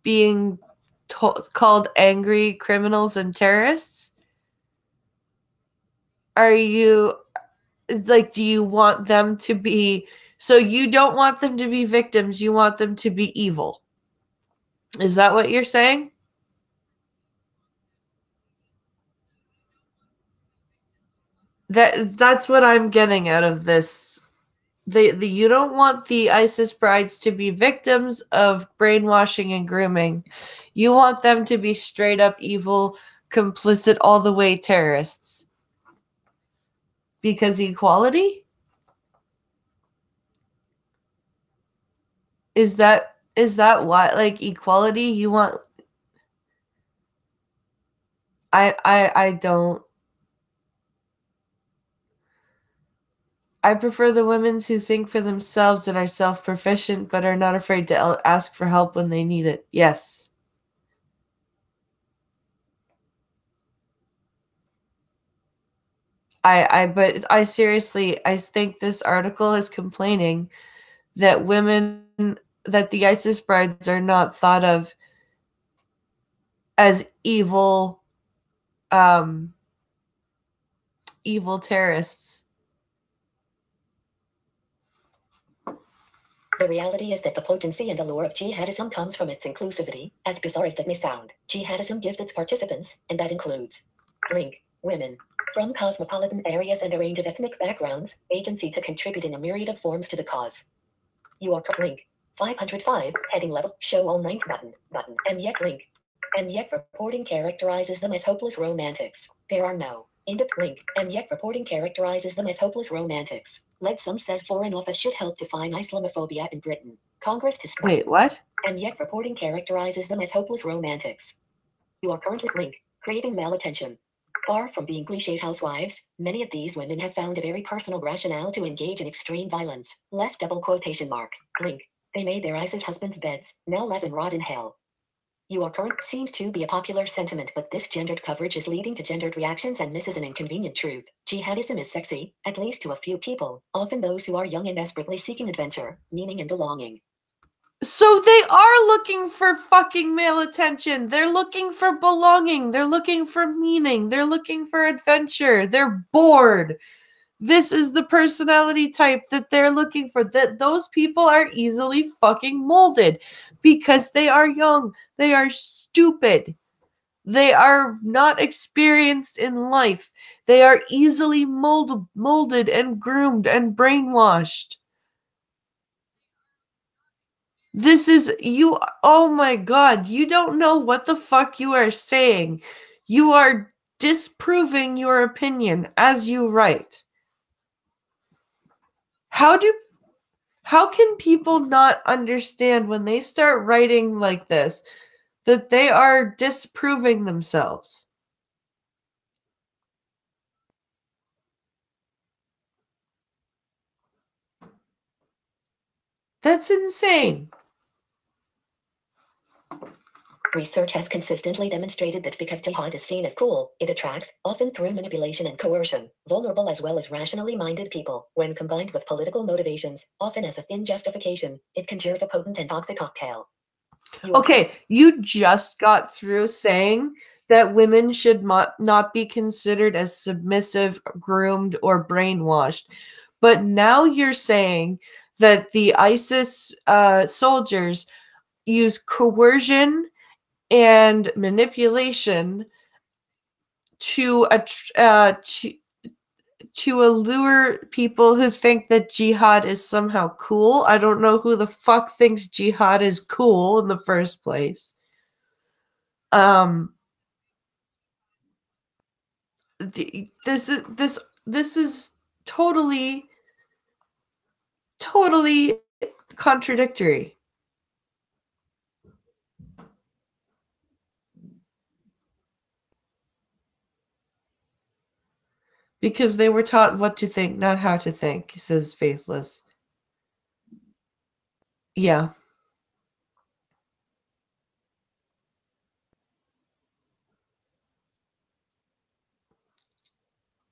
being called angry criminals and terrorists? Are you like, do you want them to be, so you don't want them to be victims, you want them to be evil? Is that what you're saying? That's what I'm getting out of this. You don't want the ISIS brides to be victims of brainwashing and grooming. You want them to be straight up evil, complicit all the way terrorists. Because equality? Is that why, like, equality you want? I don't. I prefer the women who think for themselves and are self-proficient but are not afraid to ask for help when they need it. Yes. But I seriously, I think this article is complaining that that the ISIS brides are not thought of as um, evil terrorists. The reality is that the potency and allure of jihadism comes from its inclusivity. As bizarre as that may sound, jihadism gives its participants, and that includes link, women, from cosmopolitan areas and a range of ethnic backgrounds, agency to contribute in a myriad of forms to the cause. You are link 505 heading level show all 9 button and yet link. And yet reporting characterizes them as hopeless romantics. There are no link, and yet reporting characterizes them as hopeless romantics. Legsum says Foreign Office should help define Islamophobia in Britain. Congress to Wait, what? And yet reporting characterizes them as hopeless romantics. You are currently link craving malattention. Far from being cliched housewives, many of these women have found a very personal rationale to engage in extreme violence. Left double quotation mark. Link. They made their ISIS husbands' beds, now let them rot in hell. You are current seems to be a popular sentiment, but this gendered coverage is leading to gendered reactions and misses an inconvenient truth. Jihadism is sexy, at least to a few people, often those who are young and desperately seeking adventure, meaning and belonging. So they are looking for fucking male attention. They're looking for belonging. They're looking for meaning. They're looking for adventure. They're bored. This is the personality type that they're looking for. That those people are easily fucking molded because they are young. They are stupid. They are not experienced in life. They are easily molded and groomed and brainwashed. This is you. Oh my god, you don't know what the fuck you are saying. You are disproving your opinion as you write. How can people not understand when they start writing like this that they are disproving themselves? That's insane. Research has consistently demonstrated that because jihad is seen as cool, it attracts, often through manipulation and coercion, vulnerable as well as rationally minded people. When combined with political motivations, often as a thin justification, it conjures a potent and toxic cocktail. Okay, you just got through saying that women should not be considered as submissive, groomed, or brainwashed. But now you're saying that the ISIS soldiers use coercion and manipulation to allure people who think that jihad is somehow cool. I don't know who the fuck thinks jihad is cool in the first place. This is totally contradictory. Because they were taught what to think, not how to think, says Faithless. Yeah.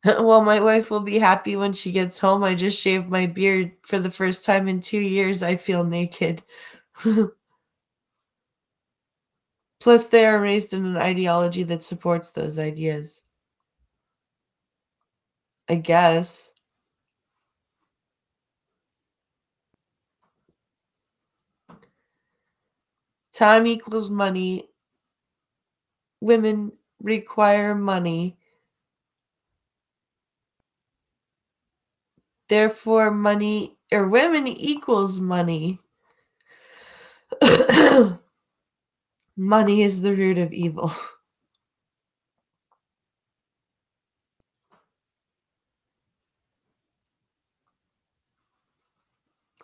Well, my wife will be happy when she gets home. I just shaved my beard for the first time in 2 years. I feel naked. Plus, they are raised in an ideology that supports those ideas. I guess. Time equals money. Women require money. Therefore, money or women equals money. Money is the root of evil.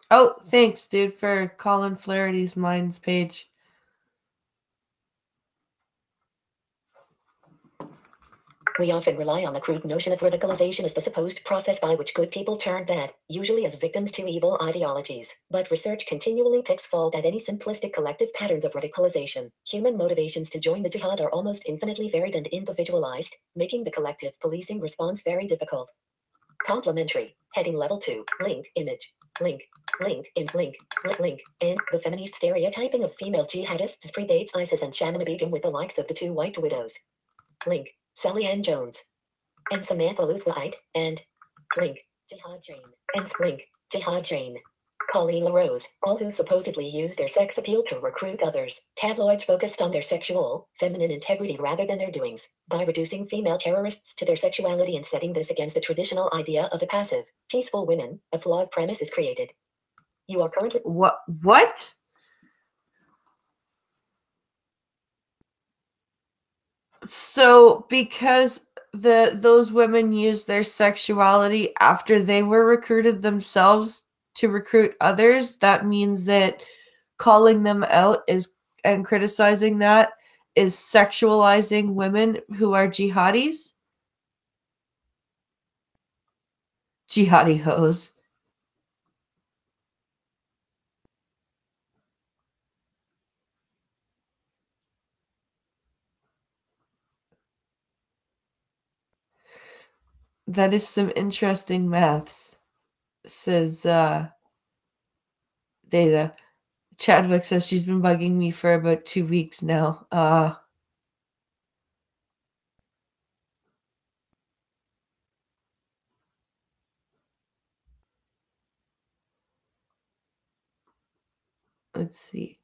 Oh, thanks, dude, for Colin Flaherty's Minds page. We often rely on the crude notion of radicalization as the supposed process by which good people turn bad, usually as victims to evil ideologies. But research continually picks fault at any simplistic collective patterns of radicalization. Human motivations to join the jihad are almost infinitely varied and individualized, making the collective policing response very difficult. Complementary. Heading level 2. Link. Image. Link. Link. Link. Link. And the feminist stereotyping of female jihadists predates ISIS and Shamima Begum with the likes of the 2 White Widows. Link. Sally Ann Jones. And Samantha Luthwaite. And link. Jihad Jane. And link. Jihad Jane. Colleen LaRose, all who supposedly use their sex appeal to recruit others. Tabloids focused on their sexual, feminine integrity rather than their doings, by reducing female terrorists to their sexuality and setting this against the traditional idea of the passive, peaceful women. A flawed premise is created. You are currently... What? So, because those women used their sexuality after they were recruited themselves to recruit others, that means that calling them out is and criticizing that is sexualizing women who are jihadis? Jihadi hoes. That is some interesting maths, says Data. Chadwick says she's been bugging me for about 2 weeks now. Let's see.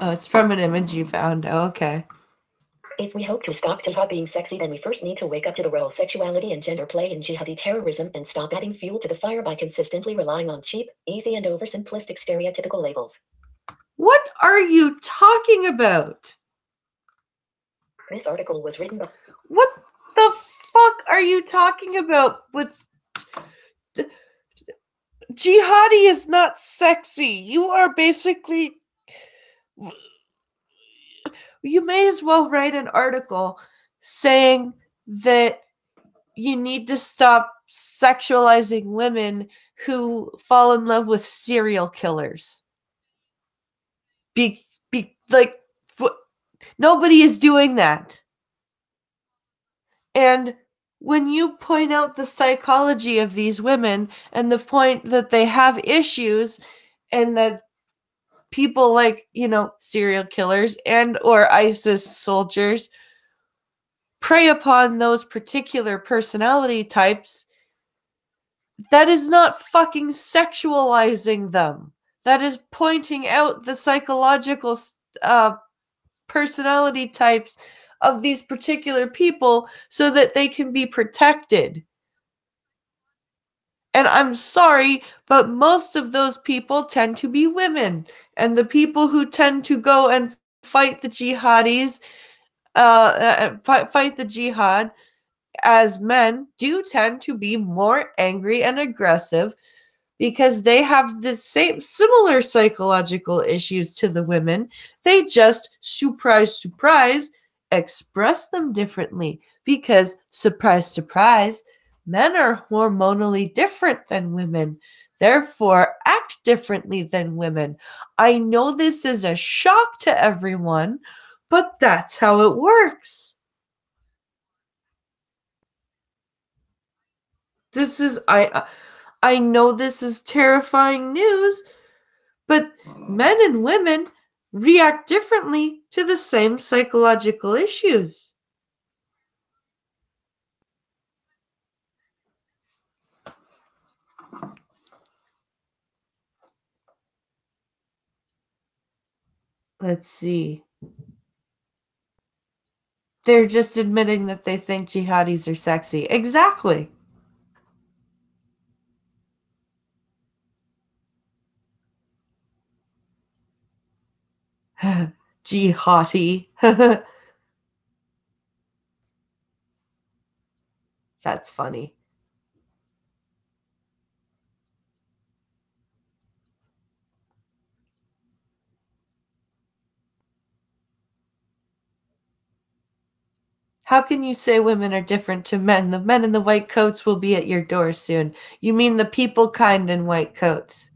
Oh, it's from an image you found. Oh, okay. If we hope to stop jihad being sexy, then we first need to wake up to the role sexuality and gender play in jihadi terrorism and stop adding fuel to the fire by consistently relying on cheap, easy, and oversimplistic stereotypical labels. What are you talking about? This article was written by... What the fuck are you talking about with... Jihadi is not sexy. You are basically... You may as well write an article saying that you need to stop sexualizing women who fall in love with serial killers. Nobody is doing that. And when you point out the psychology of these women and the point that they have issues and that people like, serial killers and or ISIS soldiers prey upon those particular personality types, that is not fucking sexualizing them. That is pointing out the psychological personality types of these particular people so that they can be protected. And I'm sorry, but most of those people tend to be women. And the people who tend to go and fight the jihadis, fight the jihad as men do tend to be more angry and aggressive because they have the similar psychological issues to the women. They just, surprise, express them differently because, surprise, men are hormonally different than women, therefore act differently than women. I know this is a shock to everyone, But that's how it works. This is I know this is terrifying news, but men and women react differently to the same psychological issues. Let's see. They're just admitting that they think jihadis are sexy. Exactly. Jihadi. That's funny. How can you say women are different to men? The men in the white coats will be at your door soon. You mean the people kind in white coats?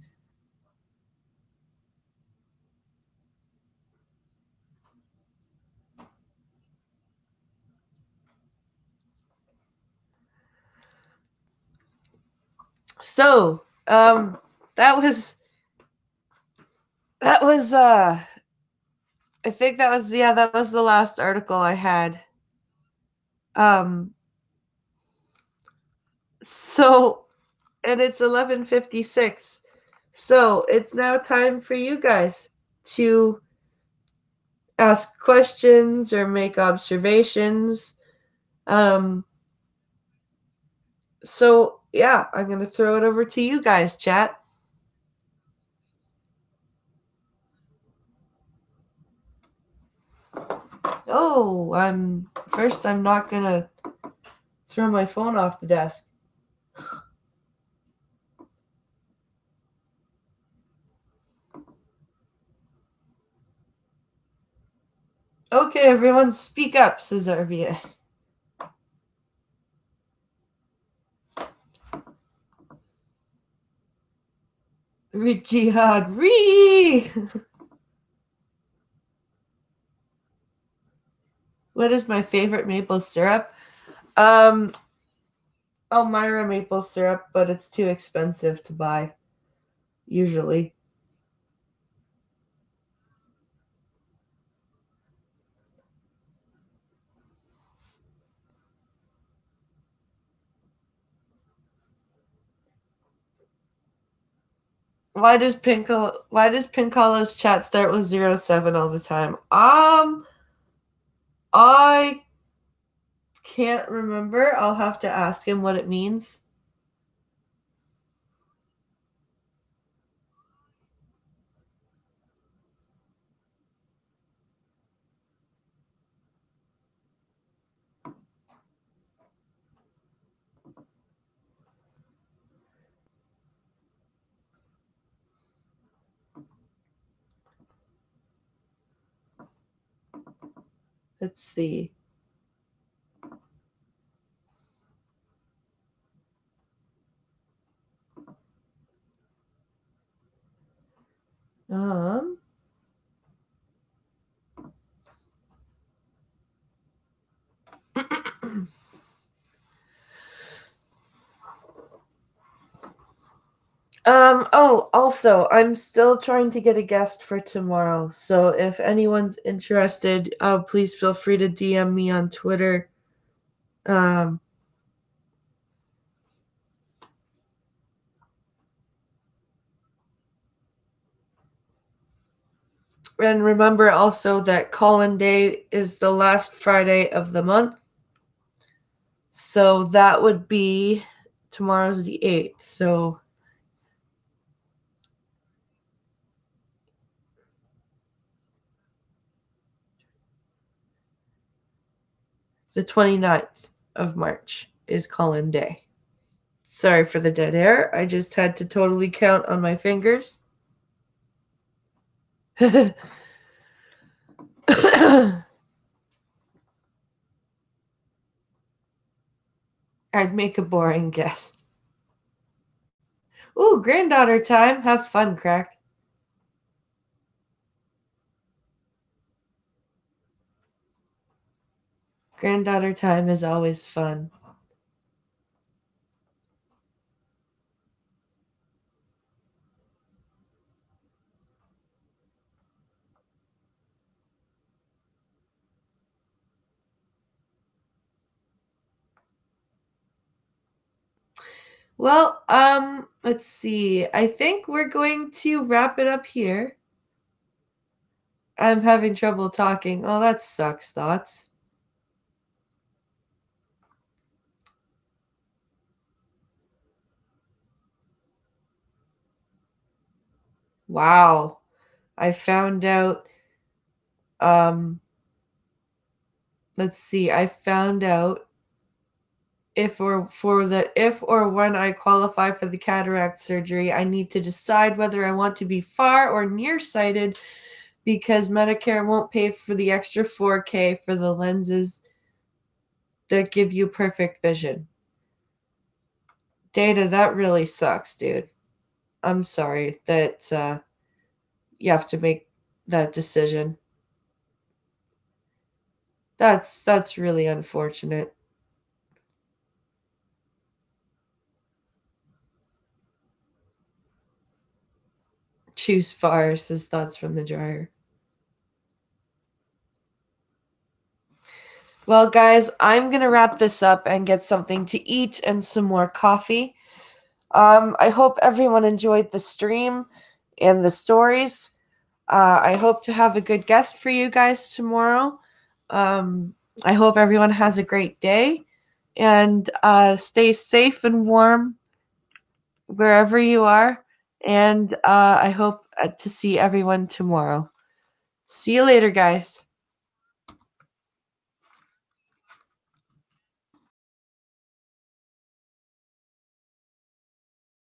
So, that was I think that was the last article I had. So, and it's 11:56. So, it's now time for you guys to ask questions or make observations. So yeah, I'm going to throw it over to you guys, chat. Oh, I'm not going to throw my phone off the desk. Okay, everyone, speak up, says Arvia. Jihad, What is my favorite maple syrup? Elmira maple syrup, but it's too expensive to buy, usually. Why does Pinkolo's chat start with 07 all the time? I can't remember. I'll have to ask him what it means. Let's see. Um, also, I'm still trying to get a guest for tomorrow. So if anyone's interested, please feel free to DM me on Twitter. And remember also that call-in day is the last Friday of the month. So that would be tomorrow's the 8th. So the 29th of March is call-in day. Sorry for the dead air. I just had to totally count on my fingers. I'd make a boring guest. Ooh, granddaughter time. Have fun, Crack. Granddaughter time is always fun. Well, let's see. I think we're going to wrap it up here. I'm having trouble talking. Oh, that sucks, thoughts. Wow. I found out, let's see. I found out if or when I qualify for the cataract surgery, I need to decide whether I want to be far or nearsighted because Medicare won't pay for the extra $4K for the lenses that give you perfect vision. Data, that really sucks, dude. I'm sorry that you have to make that decision. That's really unfortunate. Choose far, says thoughts from the dryer. Well, guys, I'm going to wrap this up and get something to eat and some more coffee. I hope everyone enjoyed the stream and the stories. I hope to have a good guest for you guys tomorrow. I hope everyone has a great day and stay safe and warm wherever you are. And I hope to see everyone tomorrow. See you later, guys.